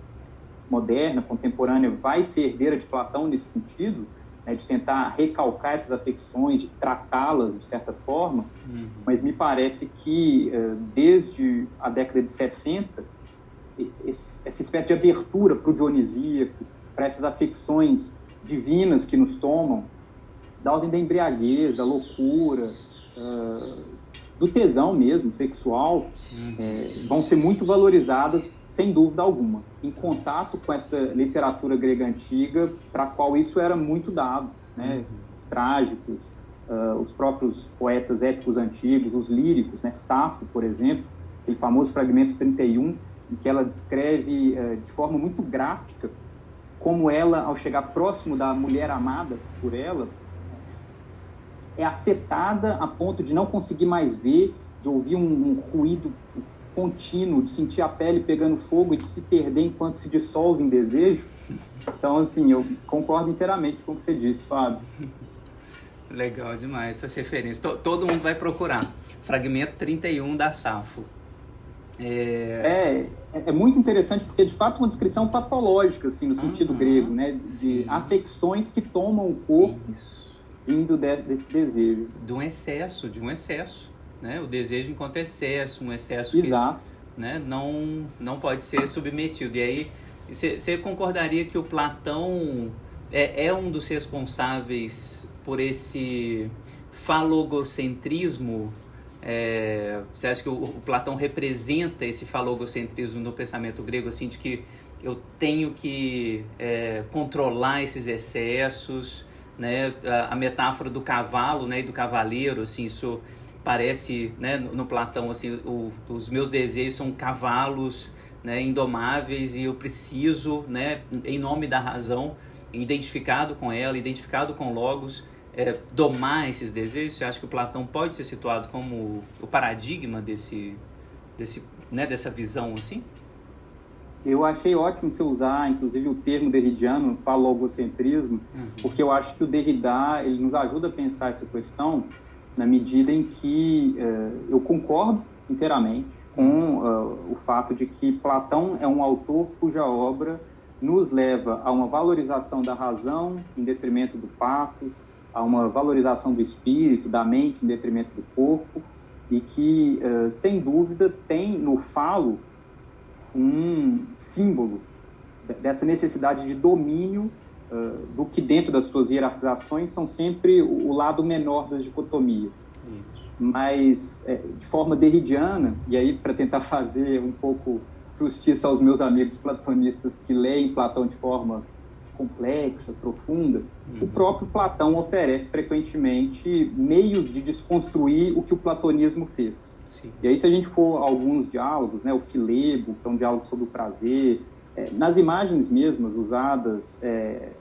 moderna, contemporânea, vai ser herdeira de Platão nesse sentido, né, de tentar recalcar essas afecções, de tratá-las de certa forma, mas me parece que desde a década de 60, essa espécie de abertura para o dionisíaco, para essas afecções divinas que nos tomam, da ordem da embriaguez, da loucura, do tesão mesmo, sexual, vão ser muito valorizadas, sem dúvida alguma, em contato com essa literatura grega antiga, para a qual isso era muito dado, né? Trágicos, os próprios poetas épicos antigos, os líricos, né? Safo, por exemplo, aquele famoso fragmento 31, em que ela descreve de forma muito gráfica como ela, ao chegar próximo da mulher amada por ela, é afetada a ponto de não conseguir mais ver, de ouvir um ruído contínuo, de sentir a pele pegando fogo e de se perder enquanto se dissolve em desejo. Então, assim, eu concordo inteiramente com o que você disse, Fábio. Legal demais essas referências. Todo mundo vai procurar. Fragmento 31 da Safo. É muito interessante porque, de fato, é uma descrição patológica, assim, no sentido grego, né? De afecções que tomam o corpo vindo desse desejo. De um excesso, né? O desejo enquanto excesso, um excesso Exato. Que, né, não pode ser submetido. E aí, você concordaria que o Platão é um dos responsáveis por esse falogocentrismo? Você acha que o Platão representa esse falogocentrismo no pensamento grego, assim, de que eu tenho que controlar esses excessos, né? A metáfora do cavalo, né, e do cavaleiro, assim, isso parece, né, no Platão, assim, os meus desejos são cavalos, né, indomáveis, e eu preciso, né, em nome da razão, identificado com ela, identificado com Logos, domar esses desejos. Você acha que o Platão pode ser situado como o paradigma né, dessa visão, assim? Eu achei ótimo você usar, inclusive, o termo derridiano, falogocentrismo, porque eu acho que o Derrida, ele nos ajuda a pensar essa questão na medida em que eu concordo inteiramente com o fato de que Platão é um autor cuja obra nos leva a uma valorização da razão em detrimento do pathos, a uma valorização do espírito, da mente em detrimento do corpo, e que, sem dúvida, tem no falo um símbolo dessa necessidade de domínio do que dentro das suas hierarquizações são sempre o lado menor das dicotomias. Mas, de forma derridiana, e aí para tentar fazer um pouco justiça aos meus amigos platonistas que leem Platão de forma complexa, profunda, o próprio Platão oferece frequentemente meios de desconstruir o que o platonismo fez. Sim. E aí, se a gente for a alguns diálogos, né, o Filebo, que é um diálogo sobre o prazer, nas imagens mesmas usadas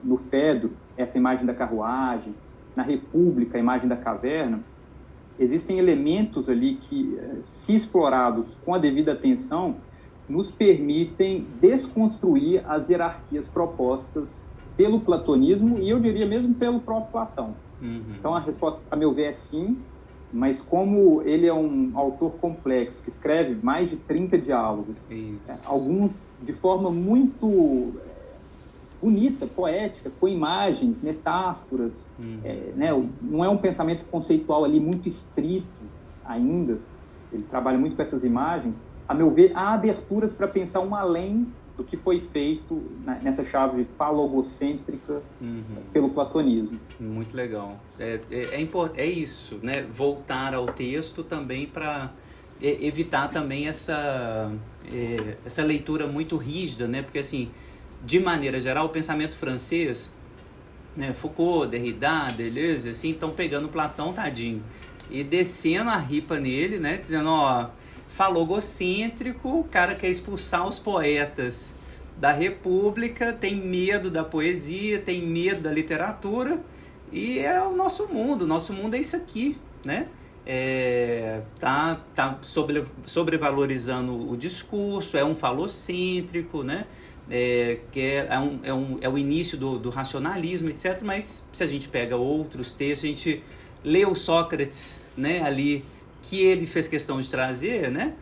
no Fedro, essa imagem da carruagem, na República, a imagem da caverna, existem elementos ali que, se explorados com a devida atenção, nos permitem desconstruir as hierarquias propostas pelo platonismo e, eu diria, mesmo pelo próprio Platão. Então, a resposta, a meu ver, é sim, mas como ele é um autor complexo, que escreve mais de 30 diálogos, alguns de forma muito bonita, poética, com imagens, metáforas, né? Não é um pensamento conceitual ali muito estrito ainda, ele trabalha muito com essas imagens. A meu ver, há aberturas para pensar um além do que foi feito nessa chave falogocêntrica pelo platonismo. Muito legal. É isso, né? Voltar ao texto também para evitar também essa leitura muito rígida, né? Porque, assim, de maneira geral, o pensamento francês, né? Foucault, Derrida, Deleuze, assim, estão pegando Platão, tadinho, e descendo a ripa nele, né? Dizendo, falogocêntrico, o cara quer expulsar os poetas da República, tem medo da poesia, tem medo da literatura, e é o nosso mundo é isso aqui, né? Tá sobrevalorizando o discurso, é um falocêntrico, né? É o início do racionalismo, etc. Mas se a gente pega outros textos, a gente lê o Sócrates, né, ali, que ele fez questão de trazer, né?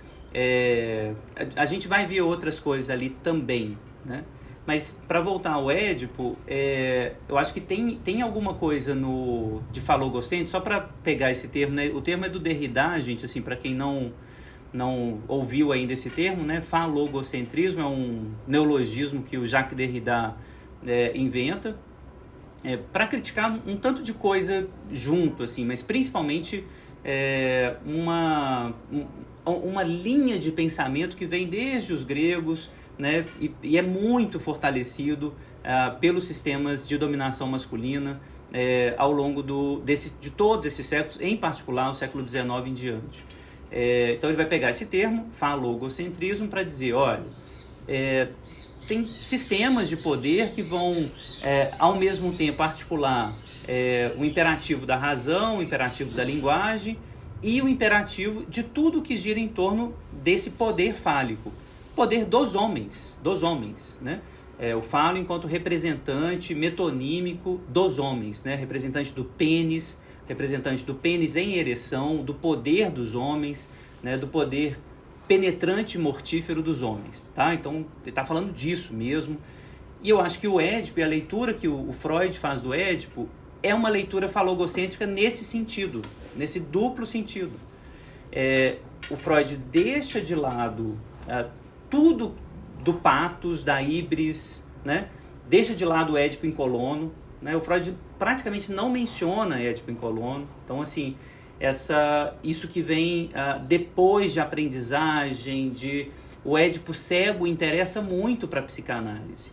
A gente vai ver outras coisas ali também, né? Mas, para voltar ao Édipo, eu acho que tem alguma coisa de falogocêntrico, só para pegar esse termo, né? O termo é do Derrida, gente, assim, para quem não ouviu ainda esse termo, né? Falogocentrismo é um neologismo que o Jacques Derrida inventa, para criticar um tanto de coisa junto, assim, mas principalmente uma linha de pensamento que vem desde os gregos, né, e é muito fortalecido pelos sistemas de dominação masculina ao longo de todos esses séculos, em particular o século XIX em diante. Então ele vai pegar esse termo, falogocentrismo, para dizer, olha, tem sistemas de poder que vão, ao mesmo tempo, articular o imperativo da razão, o imperativo da linguagem e o imperativo de tudo que gira em torno desse poder fálico. Poder dos homens, né? O falo enquanto representante metonímico dos homens, né? Representante do pênis em ereção, do poder dos homens, né? Do poder penetrante e mortífero dos homens, tá? Então, ele está falando disso mesmo. E eu acho que o Édipo, e a leitura que o Freud faz do Édipo, é uma leitura falogocêntrica nesse sentido, nesse duplo sentido. O Freud deixa de lado tudo do patos, da híbris, né? Deixa de lado o Édipo em Colono, né? O Freud praticamente não menciona Édipo em Colono. Então, assim, isso que vem depois de aprendizagem, o Édipo cego interessa muito para a psicanálise,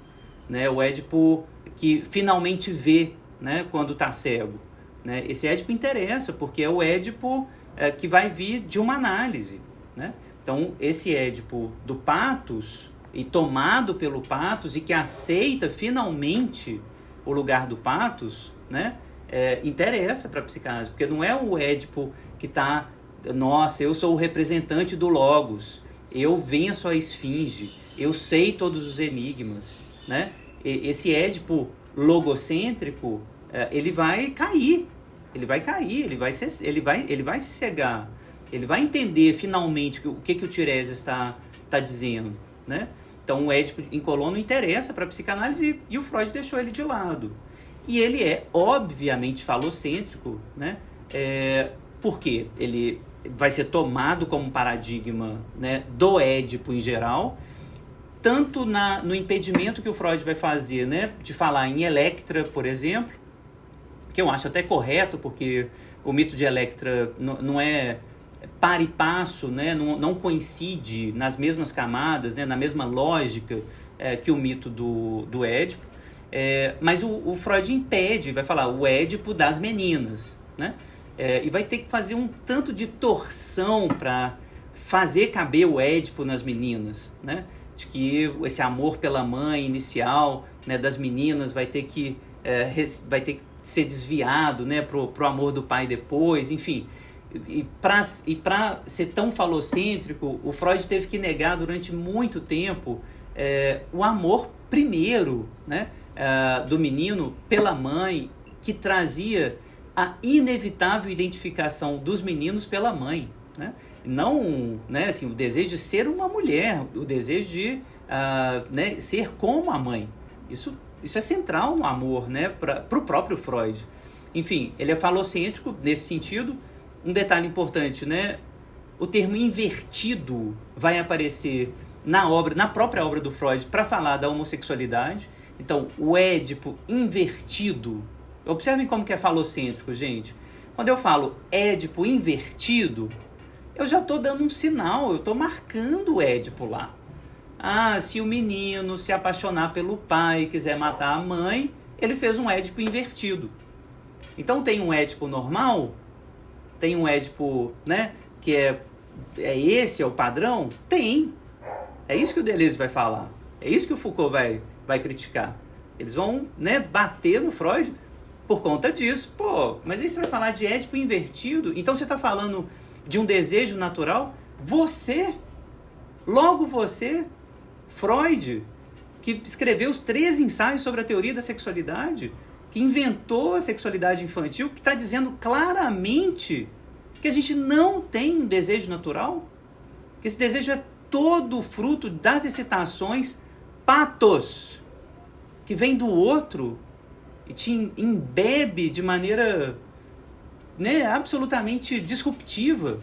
né? O Édipo que finalmente vê, né, quando está cego, né? Esse Édipo interessa, porque é o Édipo que vai vir de uma análise, né? Então, esse Édipo do patos, e tomado pelo patos, e que aceita finalmente o lugar do patos, né, interessa para a psicanálise, porque não é o Édipo que está, nossa, eu sou o representante do Logos, eu venço a esfinge, eu sei todos os enigmas, né? Esse Édipo logocêntrico, ele vai cair, ele vai se cegar, ele vai entender finalmente o que o Tiresias está dizendo, né? Então o Édipo em Colono interessa para a psicanálise e o Freud deixou ele de lado. E ele é obviamente falocêntrico, né? Porque ele vai ser tomado como paradigma, né, do Édipo em geral, tanto no impedimento que o Freud vai fazer, né, de falar em Electra, por exemplo, que eu acho até correto, porque o mito de Electra não é par e passo, né, não coincide nas mesmas camadas, né, na mesma lógica que o mito do Édipo, mas o Freud impede, vai falar o Édipo das meninas, né, e vai ter que fazer um tanto de torção para fazer caber o Édipo nas meninas, né, de que esse amor pela mãe inicial, né, das meninas vai ter que ser desviado, né, pro amor do pai depois, enfim. E para ser tão falocêntrico, o Freud teve que negar durante muito tempo o amor primeiro, né, do menino pela mãe, que trazia a inevitável identificação dos meninos pela mãe, né? Não, né, assim, o desejo de ser uma mulher, o desejo de né, ser como a mãe. Isso é central no amor, né, para o próprio Freud. Enfim, ele é falocêntrico nesse sentido. Um detalhe importante, né, o termo invertido vai aparecer na própria obra do Freud para falar da homossexualidade. Então, o Édipo invertido, observem como que é falocêntrico, gente. Quando eu falo Édipo invertido, eu já estou dando um sinal, eu estou marcando o Édipo lá. Se o menino se apaixonar pelo pai e quiser matar a mãe, ele fez um Édipo invertido. Então tem um Édipo normal, tem um Édipo, né, que esse é o padrão? Tem. É isso que o Deleuze vai falar. É isso que o Foucault vai criticar. Eles vão, né, bater no Freud por conta disso. Pô, mas aí você vai falar de Édipo invertido? Então você está falando de um desejo natural? Logo você, Freud, que escreveu os 13 ensaios sobre a teoria da sexualidade, que inventou a sexualidade infantil, que está dizendo claramente que a gente não tem um desejo natural, que esse desejo é todo fruto das excitações patos, que vem do outro e te embebe de maneira, né, absolutamente disruptiva.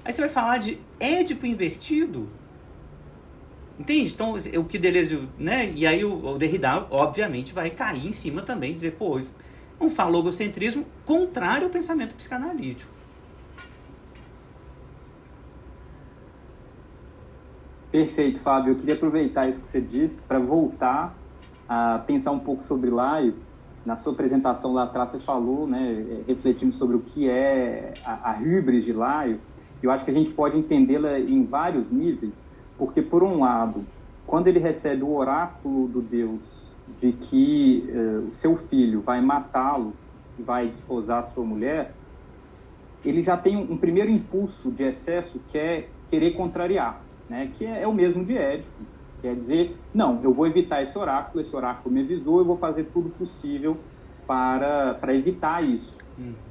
Aí você vai falar de Édipo invertido. Entende? Então, o que Deleuze, né? E aí o Derrida, obviamente, vai cair em cima também, dizer, pô, um falogocentrismo contrário ao pensamento psicanalítico. Perfeito, Fábio. Eu queria aproveitar isso que você disse para voltar a pensar um pouco sobre Laio. Na sua apresentação lá atrás você falou, né, refletindo sobre o que é a híbris de Laio. Eu acho que a gente pode entendê-la em vários níveis, porque, por um lado, quando ele recebe o oráculo do Deus de que o seu filho vai matá-lo e vai desposar a sua mulher, ele já tem um primeiro impulso de excesso que é querer contrariar, né? Que é o mesmo de Édipo. Quer dizer, não, eu vou evitar esse oráculo me avisou, eu vou fazer tudo possível para evitar isso.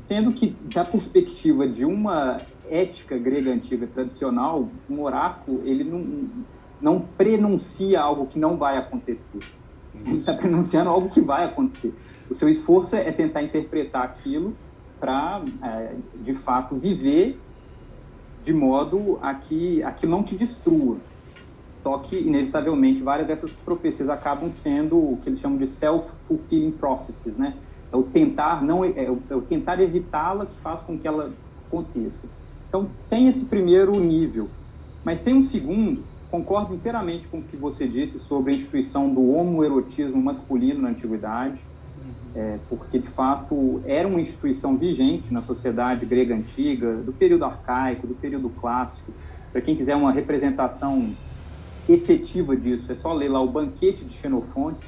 Sendo que, da perspectiva de uma ética grega antiga tradicional, um oráculo, ele não prenuncia algo que não vai acontecer. Ele está prenunciando algo que vai acontecer. O seu esforço é tentar interpretar aquilo para, de fato, viver de modo a que aquilo não te destrua. Só que, inevitavelmente, várias dessas profecias acabam sendo o que eles chamam de self-fulfilling prophecies, né? É o tentar evitá-la que faz com que ela aconteça. Então, tem esse primeiro nível. Mas tem um segundo, concordo inteiramente com o que você disse sobre a instituição do homoerotismo masculino na antiguidade, porque, de fato, era uma instituição vigente na sociedade grega antiga, do período arcaico, do período clássico. Para quem quiser uma representação efetiva disso, é só ler lá o Banquete de Xenofonte.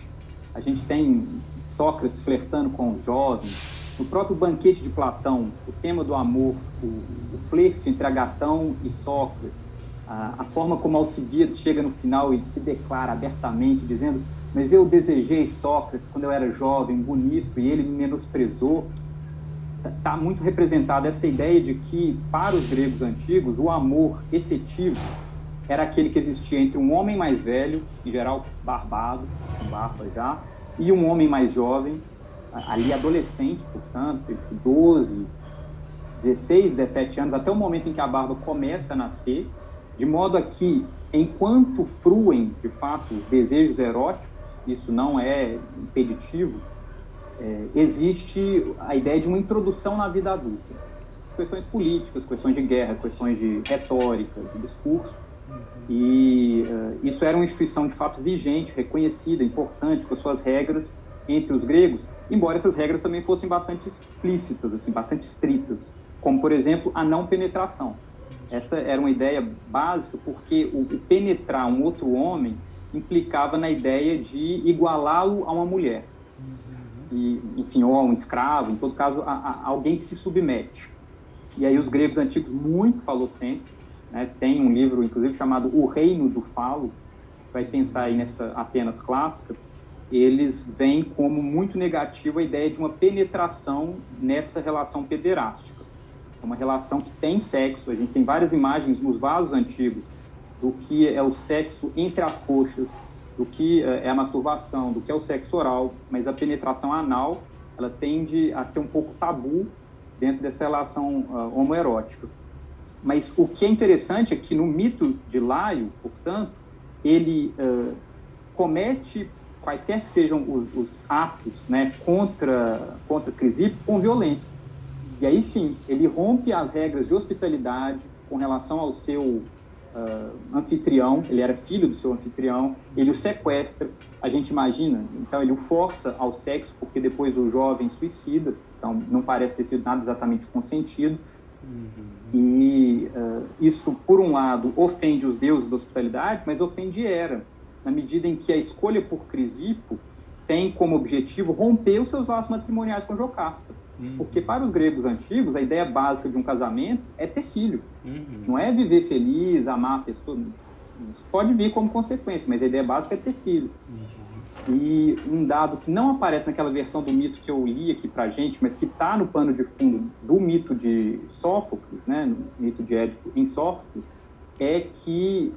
A gente tem Sócrates flertando com os jovens. No próprio Banquete de Platão, o tema do amor, o flerte entre Agatão e Sócrates, a forma como Alcibiades chega no final e se declara abertamente, dizendo: mas eu desejei Sócrates quando eu era jovem, bonito, e ele me menosprezou. Está muito representada essa ideia de que, para os gregos antigos, o amor efetivo era aquele que existia entre um homem mais velho, em geral barbado, com barba já, e um homem mais jovem, ali adolescente, portanto, entre 12, 16, 17 anos, até o momento em que a barba começa a nascer, de modo a que, enquanto fruem, de fato, os desejos eróticos, isso não é impeditivo, existe a ideia de uma introdução na vida adulta. Questões políticas, questões de guerra, questões de retórica, de discurso. E isso era uma instituição de fato vigente, reconhecida, importante, com as suas regras entre os gregos, embora essas regras também fossem bastante explícitas, assim, bastante estritas, como, por exemplo, a não penetração. Essa era uma ideia básica, porque o penetrar um outro homem implicava na ideia de igualá-lo a uma mulher, e, enfim, ou a um escravo, em todo caso, a alguém que se submete. E aí os gregos antigos, muito falocêntricos, né? Tem um livro, inclusive, chamado O Reino do Falo, vai pensar aí nessa Atenas clássica. Eles veem como muito negativa a ideia de uma penetração nessa relação pederástica. É uma relação que tem sexo, a gente tem várias imagens nos vasos antigos do que é o sexo entre as coxas, do que é a masturbação, do que é o sexo oral, mas a penetração anal, ela tende a ser um pouco tabu dentro dessa relação homoerótica. Mas o que é interessante é que no mito de Laio, portanto, ele comete quaisquer que sejam os atos, né, contra Crisipo com violência. E aí sim, ele rompe as regras de hospitalidade com relação ao seu anfitrião, ele era filho do seu anfitrião, ele o sequestra, a gente imagina, então ele o força ao sexo, porque depois o jovem suicida, então não parece ter sido nada exatamente consentido. E isso, por um lado, ofende os deuses da hospitalidade, mas ofende Hera, na medida em que a escolha por Crisipo tem como objetivo romper os seus laços matrimoniais com Jocasta. Porque para os gregos antigos, a ideia básica de um casamento é ter filho. Não é viver feliz, amar a pessoa. Isso pode vir como consequência, mas a ideia básica é ter filho. E um dado que não aparece naquela versão do mito que eu li aqui pra gente, mas que está no pano de fundo do mito de Sófocles, né, no mito de Édipo em Sófocles, é que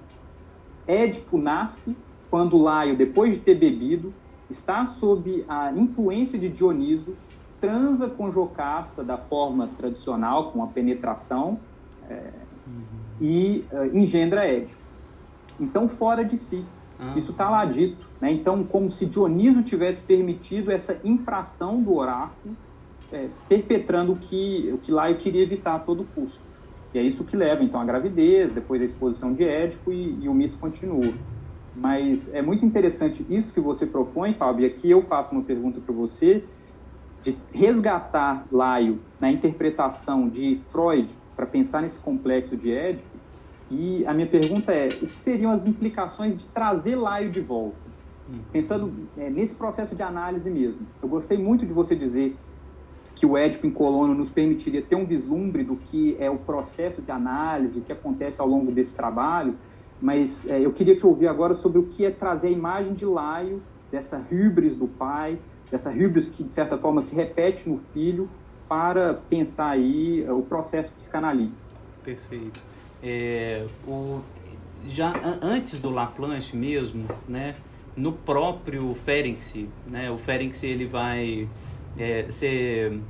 Édipo nasce quando Laio, depois de ter bebido, está sob a influência de Dioniso, transa com Jocasta da forma tradicional, com a penetração, e engendra Édipo. Então, fora de si. Isso está lá dito, né? Então, como se Dioniso tivesse permitido essa infração do oráculo, perpetrando o que Laio queria evitar a todo custo. E é isso que leva, então, à gravidez, depois a exposição de Édipo, e o mito continua. Mas é muito interessante isso que você propõe, Fábio, e aqui eu faço uma pergunta para você, de resgatar Laio na interpretação de Freud para pensar nesse complexo de Édipo. E a minha pergunta é, o que seriam as implicações de trazer Laio de volta? Pensando nesse processo de análise mesmo. Eu gostei muito de você dizer que o Édipo em Colono nos permitiria ter um vislumbre do que é o processo de análise, o que acontece ao longo desse trabalho, mas eu queria te ouvir agora sobre o que é trazer a imagem de Laio, dessa híbris do pai, dessa híbris que, de certa forma, se repete no filho, para pensar aí o processo psicanalítico. Perfeito. Já antes do Laplanche mesmo, né, no próprio Ferenczi, né, o Ferenczi ele vai ser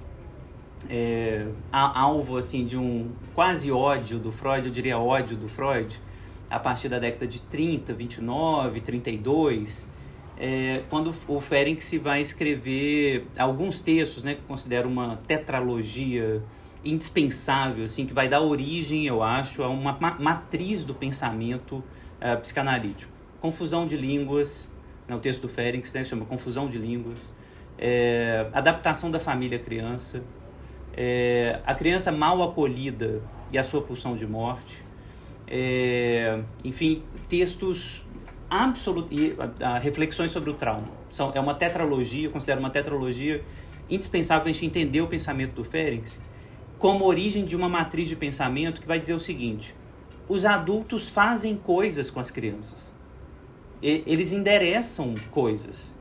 alvo assim, de um quase ódio do Freud, eu diria ódio do Freud, a partir da década de 30, 29, 32, quando o Ferenczi vai escrever alguns textos, né, que eu considero uma tetralogia indispensável, assim, que vai dar origem, eu acho, a uma matriz do pensamento psicanalítico. Confusão de línguas, né, o texto do Ferenczi, né, chama Confusão de Línguas, adaptação da família à criança, a criança mal acolhida e a sua pulsão de morte, enfim, textos absolutos, reflexões sobre o trauma. É uma tetralogia, eu considero uma tetralogia indispensável para a gente entender o pensamento do Ferenczi como origem de uma matriz de pensamento que vai dizer o seguinte: os adultos fazem coisas com as crianças. Eles endereçam coisas.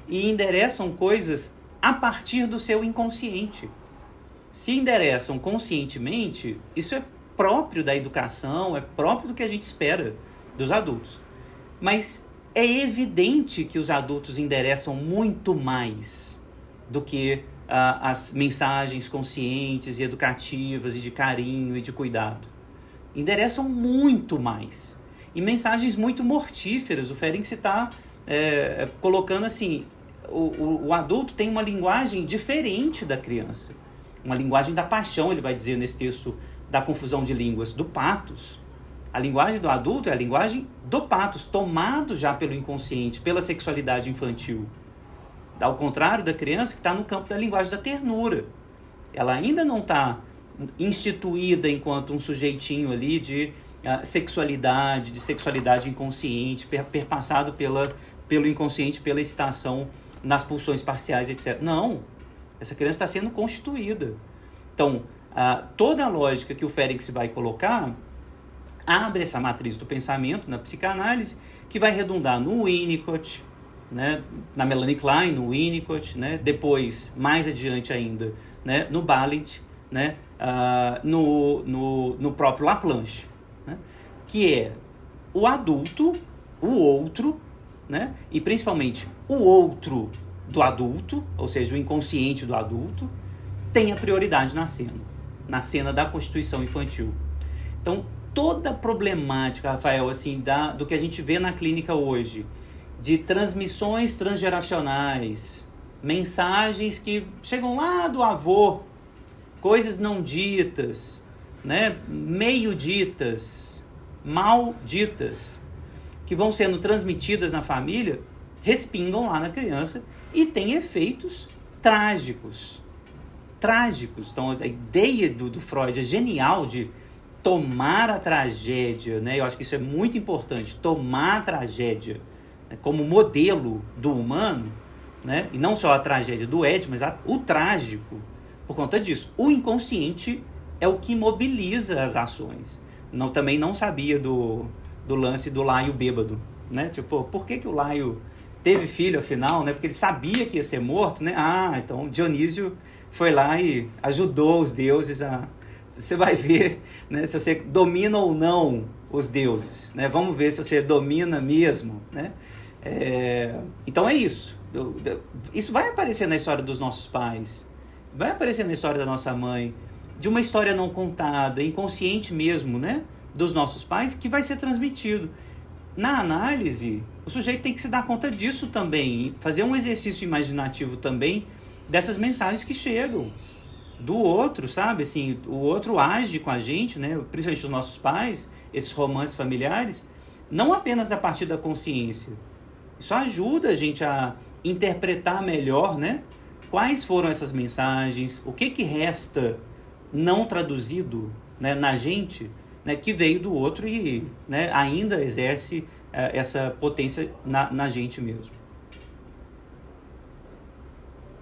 E endereçam coisas a partir do seu inconsciente. Se endereçam conscientemente, isso é próprio da educação, é próprio do que a gente espera dos adultos. Mas é evidente que os adultos endereçam muito mais do que as mensagens conscientes e educativas e de carinho e de cuidado. Endereçam muito mais. E mensagens muito mortíferas. O Ferenczi está colocando assim, o adulto tem uma linguagem diferente da criança. Uma linguagem da paixão, ele vai dizer nesse texto da Confusão de Línguas, do patos. A linguagem do adulto é a linguagem do patos, tomado já pelo inconsciente, pela sexualidade infantil. Ao contrário da criança que está no campo da linguagem da ternura. Ela ainda não está instituída enquanto um sujeitinho ali de sexualidade inconsciente, perpassado pelo inconsciente, pela excitação nas pulsões parciais, etc. Não, essa criança está sendo constituída. Então, toda a lógica que o Ferenczi vai colocar abre essa matriz do pensamento na psicanálise, que vai redundar no Winnicott, né, na Melanie Klein, no Winnicott, né, depois, mais adiante ainda, né, no Balint, né, no próprio Laplanche, né, que é o adulto, o outro, né, e principalmente o outro do adulto, ou seja, o inconsciente do adulto, tem a prioridade na cena da constituição infantil. Então, toda a problemática, Rafael, assim, do que a gente vê na clínica hoje, de transmissões transgeracionais, mensagens que chegam lá do avô, coisas não ditas, né, meio ditas, mal ditas, que vão sendo transmitidas na família, respingam lá na criança e têm efeitos trágicos. Então, a ideia do Freud é genial de tomar a tragédia, né? Eu acho que isso é muito importante, tomar a tragédia, né, como modelo do humano, né? E não só a tragédia do Édipo, mas o trágico. Por conta disso, o inconsciente é o que mobiliza as ações. Também não sabia do lance do Laio bêbado, né? Tipo, por que o Laio teve filho, afinal, né? Porque ele sabia que ia ser morto, né? Então Dionísio foi lá e ajudou os deuses a... Você vai ver, né, se você domina ou não os deuses, né? Vamos ver se você domina mesmo, né? Então é isso. Isso vai aparecer na história dos nossos pais, vai aparecer na história da nossa mãe, de uma história não contada, inconsciente mesmo, né, dos nossos pais, que vai ser transmitido. Na análise, o sujeito tem que se dar conta disso também, fazer um exercício imaginativo também dessas mensagens que chegam do outro, sabe? Assim, o outro age com a gente, né, principalmente os nossos pais, esses romances familiares, não apenas a partir da consciência. Isso ajuda a gente a interpretar melhor, né, quais foram essas mensagens, o que resta não traduzido, né, na gente, né, que veio do outro e, né, ainda exerce essa potência na gente mesmo.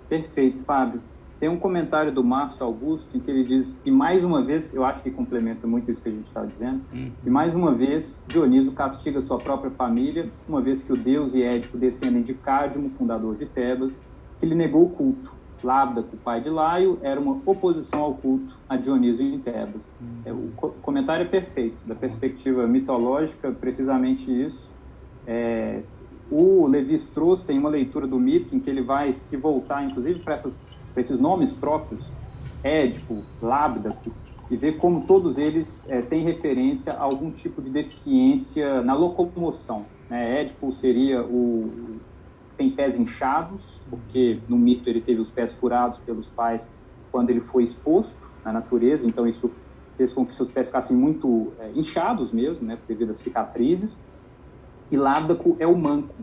Perfeito, Fábio. Tem um comentário do Márcio Augusto em que ele diz que, mais uma vez, eu acho que complementa muito isso que a gente está dizendo, e mais uma vez Dioniso castiga sua própria família, uma vez que o Deus e Édipo descendem de Cádimo, fundador de Tebas, que lhe negou o culto. Lábdaco, pai de Laio, era uma oposição ao culto a Dioniso em Tebas. O comentário é perfeito, da perspectiva mitológica, precisamente isso. O Lévi-Strauss tem uma leitura do mito em que ele vai se voltar, inclusive, para esses nomes próprios, Édipo, Lábdaco, e ver como todos eles têm referência a algum tipo de deficiência na locomoção. Édipo seria tem pés inchados, porque no mito ele teve os pés furados pelos pais quando ele foi exposto na natureza, então isso fez com que seus pés ficassem muito inchados mesmo, né, devido às cicatrizes. E Lábdaco é o manco,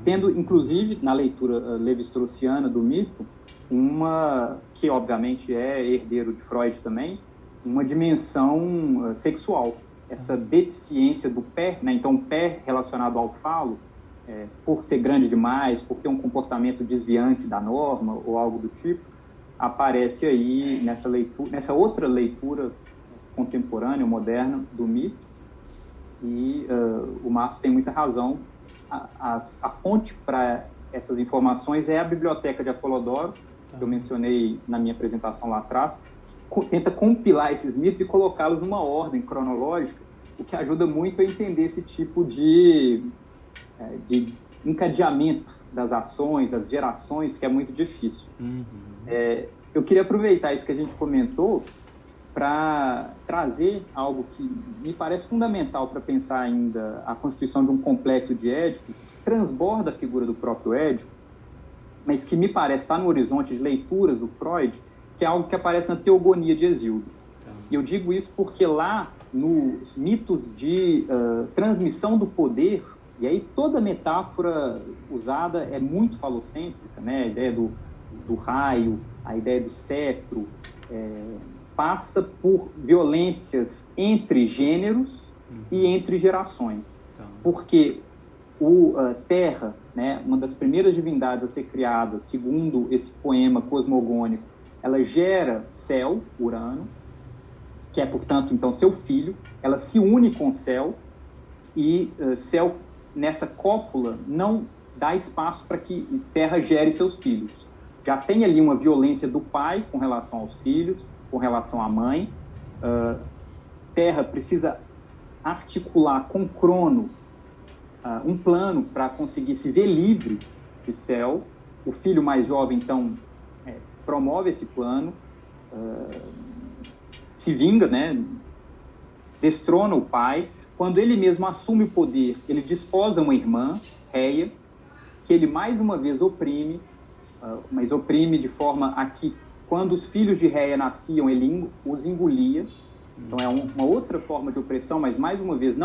tendo inclusive na leitura levi-straussiana do mito que obviamente é herdeiro de Freud também, uma dimensão sexual, essa deficiência do pé, né? Então o pé relacionado ao falo, por ser grande demais, por ter um comportamento desviante da norma ou algo do tipo, aparece aí nessa outra leitura contemporânea, moderna do mito. E o Márcio tem muita razão. A fonte para essas informações é a Biblioteca de Apolodoro, que eu mencionei na minha apresentação lá atrás, tenta compilar esses mitos e colocá-los numa ordem cronológica, o que ajuda muito a entender esse tipo de encadeamento das ações, das gerações, que é muito difícil. Eu queria aproveitar isso que a gente comentou para trazer algo que me parece fundamental para pensar ainda a constituição de um complexo de Édipo, que transborda a figura do próprio Édipo, mas que me parece estar no horizonte de leituras do Freud, que é algo que aparece na Teogonia de Hesíodo. E eu digo isso porque lá, nos mitos de transmissão do poder, e aí toda metáfora usada é muito falocêntrica, né? A ideia do raio, a ideia do cetro, passa por violências entre gêneros e entre gerações. Porque Terra, né, uma das primeiras divindades a ser criada, segundo esse poema cosmogônico, ela gera Céu, Urano, que é, portanto, então, seu filho. Ela se une com Céu, e Céu, nessa cópula, não dá espaço para que Terra gere seus filhos. Já tem ali uma violência do pai com relação aos filhos, com relação à mãe. Terra precisa articular com Crono um plano para conseguir se ver livre de Céu. O filho mais jovem, então, promove esse plano, se vinga, né? Destrona o pai. Quando ele mesmo assume o poder, ele desposa uma irmã, Reia, que ele mais uma vez oprime, mas oprime de forma a que, quando os filhos de Reia nasciam, ele os engolia. Então é uma outra forma de opressão, mas mais uma vez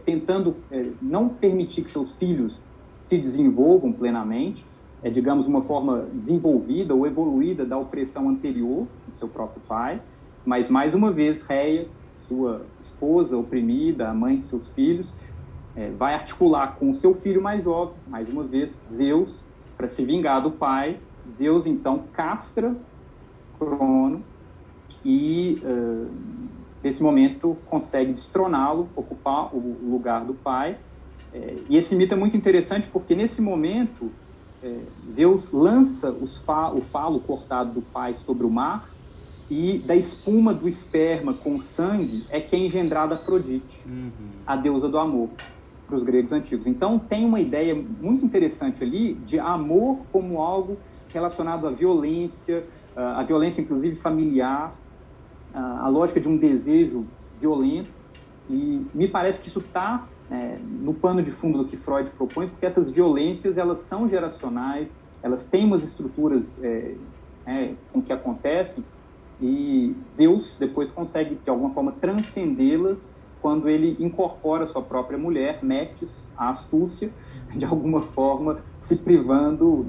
tentando não permitir que seus filhos se desenvolvam plenamente. Digamos, uma forma desenvolvida ou evoluída da opressão anterior do seu próprio pai. Mas mais uma vez Reia, sua esposa oprimida, a mãe de seus filhos, vai articular com o seu filho mais jovem, mais uma vez Zeus, para se vingar do pai. Zeus então castra Crono e nesse momento consegue destroná-lo, ocupar o lugar do pai. E esse mito é muito interessante porque nesse momento Zeus lança o falo cortado do pai sobre o mar, e da espuma do esperma com sangue é que é engendrada Afrodite, a deusa do amor. para os gregos antigos. Então, tem uma ideia muito interessante ali de amor como algo relacionado à violência, a violência inclusive familiar, a lógica de um desejo violento, e me parece que isso está no pano de fundo do que Freud propõe, porque essas violências, elas são geracionais, elas têm umas estruturas com que acontecem, e Zeus depois consegue, de alguma forma, transcendê-las quando ele incorpora a sua própria mulher, Metis, a astúcia, de alguma forma se privando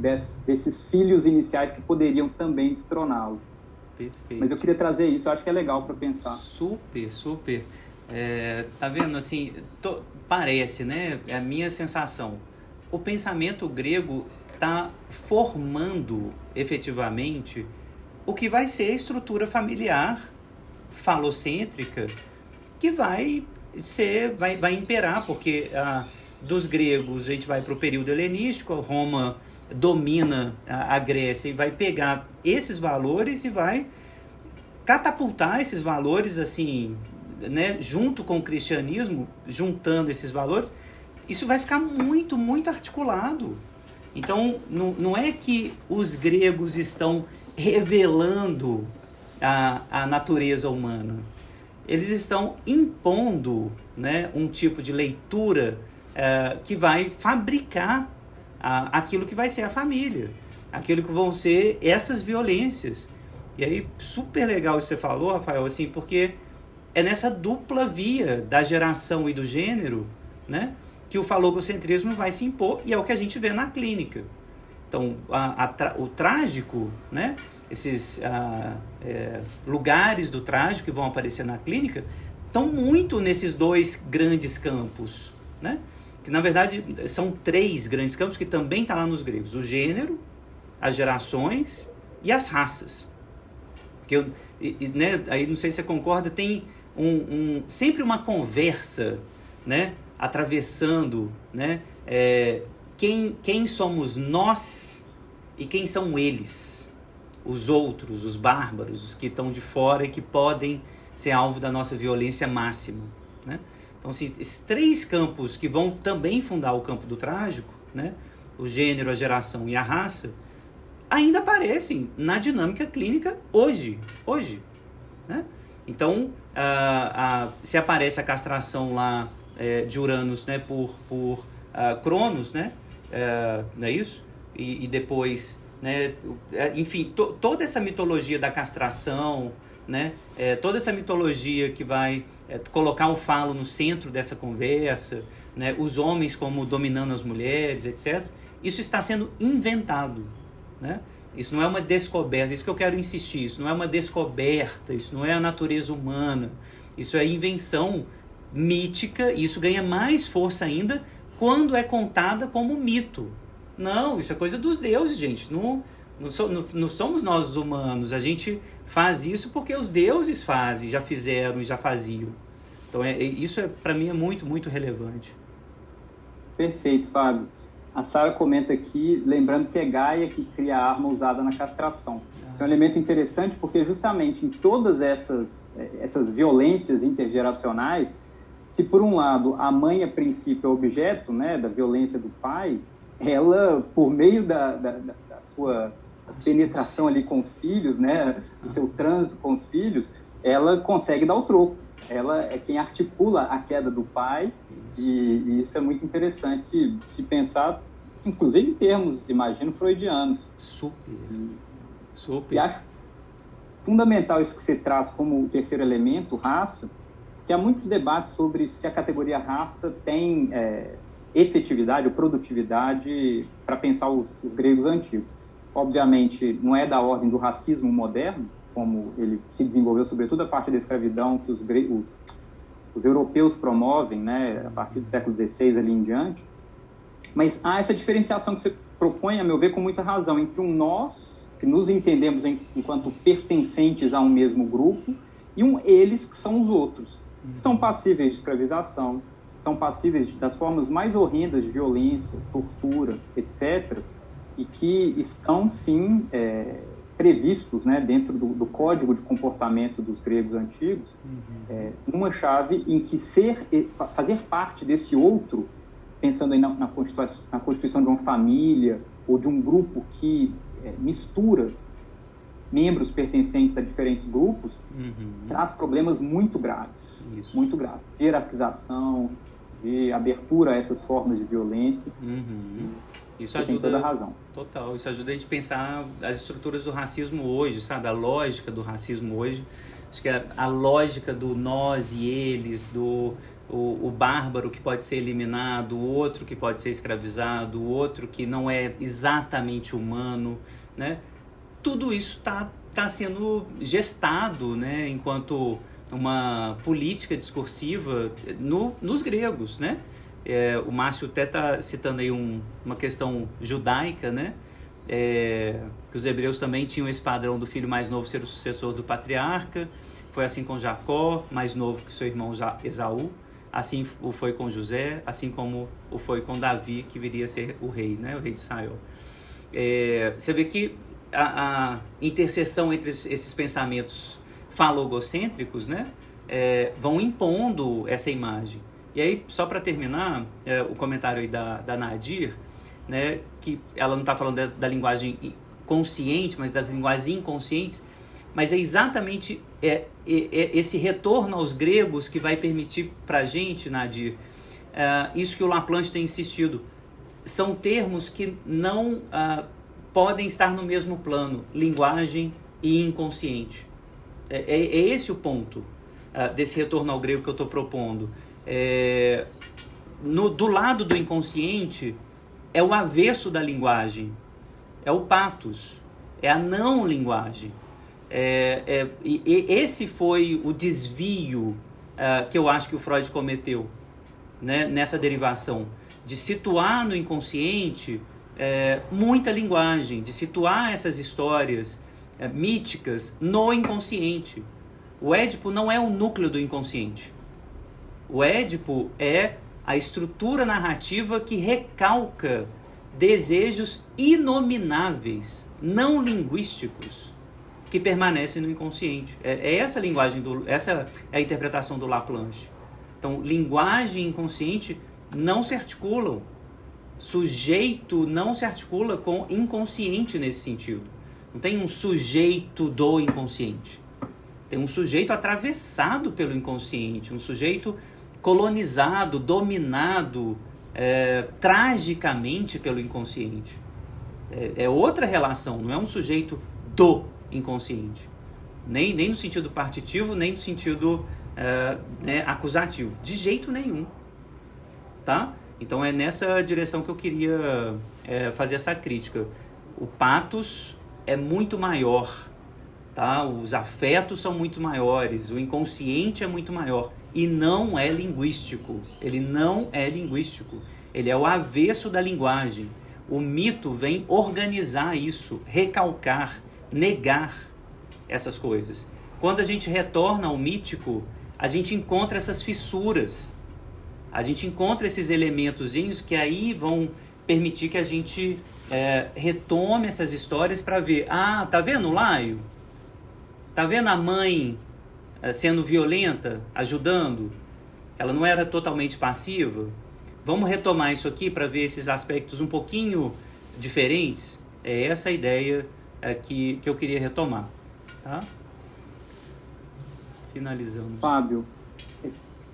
desses filhos iniciais que poderiam também destroná-lo. Perfeito. Mas eu queria trazer isso, eu acho que é legal para pensar. Super, super. Tá vendo, assim, parece, né, é a minha sensação, o pensamento grego está formando efetivamente o que vai ser a estrutura familiar falocêntrica que vai imperar, porque dos gregos a gente vai para o período helenístico, Roma domina a Grécia e vai pegar esses valores e vai catapultar esses valores, assim, né, junto com o cristianismo, juntando esses valores, isso vai ficar muito, muito articulado. Então, não é que os gregos estão revelando a natureza humana. Eles estão impondo, né, um tipo de leitura que vai fabricar aquilo que vai ser a família, aquilo que vão ser essas violências. E aí, super legal isso que você falou, Rafael, assim, porque é nessa dupla via da geração e do gênero, né, que o falococentrismo vai se impor, e é o que a gente vê na clínica. Então, o trágico, né, esses lugares do trágico que vão aparecer na clínica, estão muito nesses dois grandes campos, né? Que, na verdade, são 3 grandes campos que também estão lá nos gregos: o gênero, as gerações e as raças. Né, aí, não sei se você concorda, tem sempre uma conversa, né, atravessando, né, quem somos nós e quem são eles, os outros, os bárbaros, os que estão de fora e que podem ser alvo da nossa violência máxima, né? Então, assim, esses 3 campos que vão também fundar o campo do trágico, né, o gênero, a geração e a raça, ainda aparecem na dinâmica clínica hoje, né? Então, se aparece a castração lá de Uranus, né, por Cronos, né, não é isso? E depois, né, enfim, toda essa mitologia da castração, né, toda essa mitologia que vai colocar o falo no centro dessa conversa, né, os homens como dominando as mulheres, etc. Isso está sendo inventado, né? Isso não é uma descoberta, isso que eu quero insistir, isso não é uma descoberta, isso não é a natureza humana, isso é invenção mítica, e isso ganha mais força ainda quando é contada como mito. Não, isso é coisa dos deuses, gente. Não somos nós os humanos. A gente faz isso porque os deuses fazem, já fizeram e já faziam. Então, isso para mim é muito, muito relevante. Perfeito, Fábio. A Sara comenta aqui, lembrando que é Gaia que cria a arma usada na castração. É um elemento interessante porque justamente em todas essas violências intergeracionais, se por um lado a mãe, a princípio, é objeto, né, da violência do pai, ela, por meio da sua penetração ali com os filhos, né, do seu trânsito com os filhos, ela consegue dar o troco. Ela é quem articula a queda do pai, e isso é muito interessante se pensar, inclusive em termos, imagino, freudianos. Super. E acho fundamental isso que você traz como o terceiro elemento, raça, que há muitos debates sobre se a categoria raça tem efetividade ou produtividade para pensar os gregos antigos. Obviamente, não é da ordem do racismo moderno, como ele se desenvolveu, sobretudo a partir da escravidão que os europeus promovem, né, a partir do século XVI ali em diante. Mas há essa diferenciação que você propõe, a meu ver, com muita razão, entre um nós, que nos entendemos enquanto pertencentes a um mesmo grupo, e um eles, que são os outros, que são passíveis de escravização, são passíveis das formas mais horrendas de violência, tortura, etc., e que estão, sim, previstos, né, dentro do código de comportamento dos gregos antigos, uma chave em que fazer parte desse outro pensando aí na constituição de uma família ou de um grupo que mistura membros pertencentes a diferentes grupos, traz problemas muito graves. Isso. Muito graves. De hierarquização, de abertura a essas formas de violência. Isso ajuda, tem toda a razão. Total. Isso ajuda a gente a pensar as estruturas do racismo hoje, sabe? A lógica do racismo hoje. Acho que a lógica do nós e eles, o bárbaro que pode ser eliminado, o outro que pode ser escravizado, o outro que não é exatamente humano, né? Tudo isso tá sendo gestado, né, enquanto uma política discursiva nos gregos, né? O Márcio até está citando aí uma questão judaica, né? Que os hebreus também tinham esse padrão do filho mais novo ser o sucessor do patriarca. Foi assim com Jacó, mais novo que seu irmão Esaú. Assim o foi com José, assim como o foi com Davi, que viria a ser o rei, né? O rei de Israel. Você vê que a interseção entre esses pensamentos falogocêntricos, né? Vão impondo essa imagem. E aí, só para terminar, o comentário aí da Nadir, né, que ela não está falando da linguagem consciente, mas das linguagens inconscientes, mas é exatamente esse retorno aos gregos que vai permitir para a gente, Nadir, isso que o Laplanche tem insistido. São termos que não podem estar no mesmo plano, linguagem e inconsciente. É esse o ponto desse retorno ao grego que eu estou propondo. Do lado do inconsciente é o avesso da linguagem, é o patos, é a não linguagem. E esse foi o desvio que eu acho que o Freud cometeu, né, nessa derivação, de situar no inconsciente muita linguagem, de situar essas histórias míticas no inconsciente. O Édipo não é o núcleo do inconsciente. O Édipo é a estrutura narrativa que recalca desejos inomináveis, não linguísticos, que permanecem no inconsciente. Essa linguagem, essa é a interpretação do Laplanche. Então, linguagem e inconsciente não se articulam. Sujeito não se articula com inconsciente nesse sentido. Não tem um sujeito do inconsciente. Tem um sujeito atravessado pelo inconsciente, um sujeito colonizado, dominado tragicamente pelo inconsciente. É outra relação, não é um sujeito do inconsciente. Nem no sentido partitivo, nem no sentido acusativo. De jeito nenhum. Tá? Então é nessa direção que eu queria fazer essa crítica. O patos é muito maior, tá? Os afetos são muito maiores, o inconsciente é muito maior e não é linguístico. Ele não é linguístico. Ele é o avesso da linguagem. O mito vem organizar isso, recalcar, negar essas coisas. Quando a gente retorna ao mítico, a gente encontra essas fissuras. A gente encontra esses elementozinhos que aí vão permitir que a gente retome essas histórias para ver. Ah, tá vendo o Laio? Tá vendo a mãe sendo violenta, ajudando? Ela não era totalmente passiva? Vamos retomar isso aqui para ver esses aspectos um pouquinho diferentes? É essa a ideia que eu queria retomar. Tá? Finalizamos. Fábio,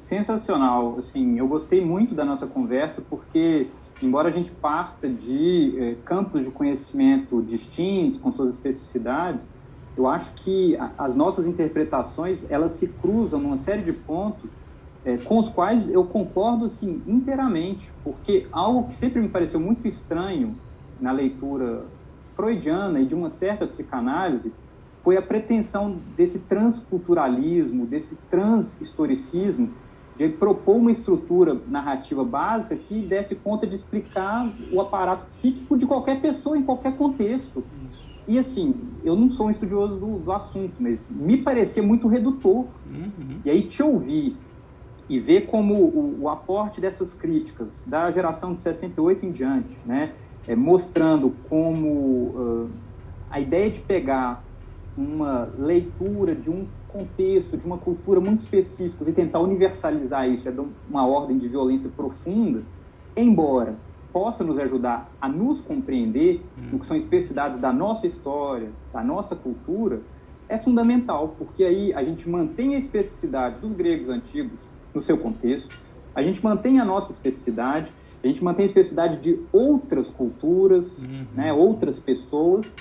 sensacional. Assim, eu gostei muito da nossa conversa porque, embora a gente parta de campos de conhecimento distintos, com suas especificidades, eu acho que as nossas interpretações, elas se cruzam numa série de pontos com os quais eu concordo assim, inteiramente, porque algo que sempre me pareceu muito estranho na leitura freudiana e de uma certa psicanálise foi a pretensão desse transculturalismo, desse transhistoricismo, de propor uma estrutura narrativa básica que desse conta de explicar o aparato psíquico de qualquer pessoa em qualquer contexto. E assim, eu não sou um estudioso do assunto, mas me parecia muito redutor. E aí te ouvir e ver como o aporte dessas críticas da geração de 68 em diante, né, mostrando como a ideia de pegar uma leitura de um contexto, de uma cultura muito específica e tentar universalizar isso, de uma ordem de violência profunda, embora possa nos ajudar a nos compreender no que são especificidades da nossa história, da nossa cultura, é fundamental, porque aí a gente mantém a especificidade dos gregos antigos no seu contexto, a gente mantém a nossa especificidade, a gente mantém a especificidade de outras culturas, né, outras pessoas,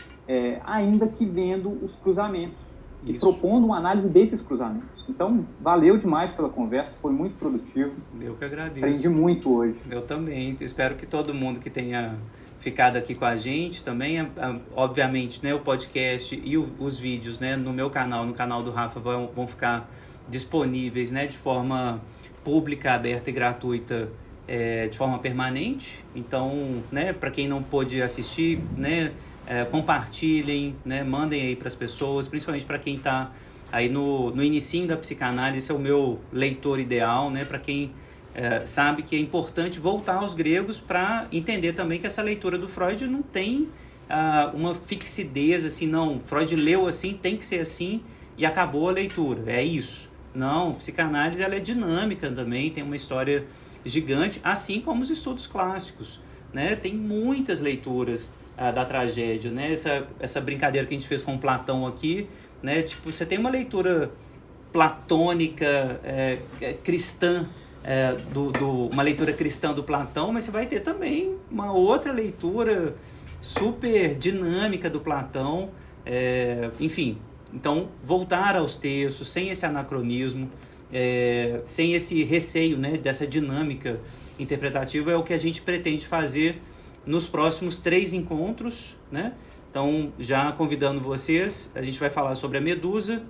ainda que vendo os cruzamentos e propondo uma análise desses cruzamentos. Então, valeu demais pela conversa, foi muito produtivo. Eu que agradeço. Aprendi muito hoje. Eu também. Espero que todo mundo que tenha ficado aqui com a gente também, obviamente, né, o podcast e os vídeos, né, no meu canal, no canal do Rafa, vão ficar disponíveis, né, de forma pública, aberta e gratuita, de forma permanente. Então, né, para quem não pôde assistir, né, compartilhem, né, mandem aí para as pessoas, principalmente para quem está aí no inicinho da psicanálise. Esse é o meu leitor ideal, né, para quem sabe que é importante voltar aos gregos para entender também que essa leitura do Freud não tem uma fixidez, assim, não, Freud leu assim, tem que ser assim e acabou a leitura, é isso. Não, psicanálise ela é dinâmica também, tem uma história gigante, assim como os estudos clássicos, né? Tem muitas leituras da tragédia, né? Essa brincadeira que a gente fez com Platão aqui, né? Tipo, você tem uma leitura platônica, cristã, uma leitura cristã do Platão, mas você vai ter também uma outra leitura super dinâmica do Platão, enfim. Então, voltar aos textos, sem esse anacronismo, sem esse receio, né, dessa dinâmica interpretativa, é o que a gente pretende fazer nos próximos 3 encontros, né? Então, já convidando vocês, a gente vai falar sobre a Medusa,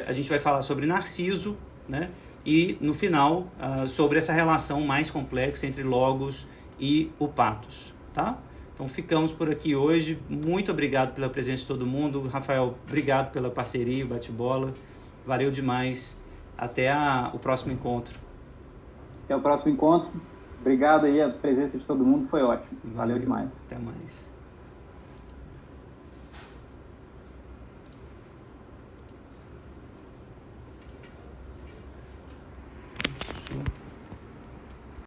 a gente vai falar sobre Narciso, né? E, no final, sobre essa relação mais complexa entre Logos e o Pathos, tá? Então, ficamos por aqui hoje. Muito obrigado pela presença de todo mundo. Rafael, obrigado pela parceria, bate-bola. Valeu demais. Até o próximo encontro. Até o próximo encontro. Obrigado aí, a presença de todo mundo foi ótimo. Valeu demais. Até mais.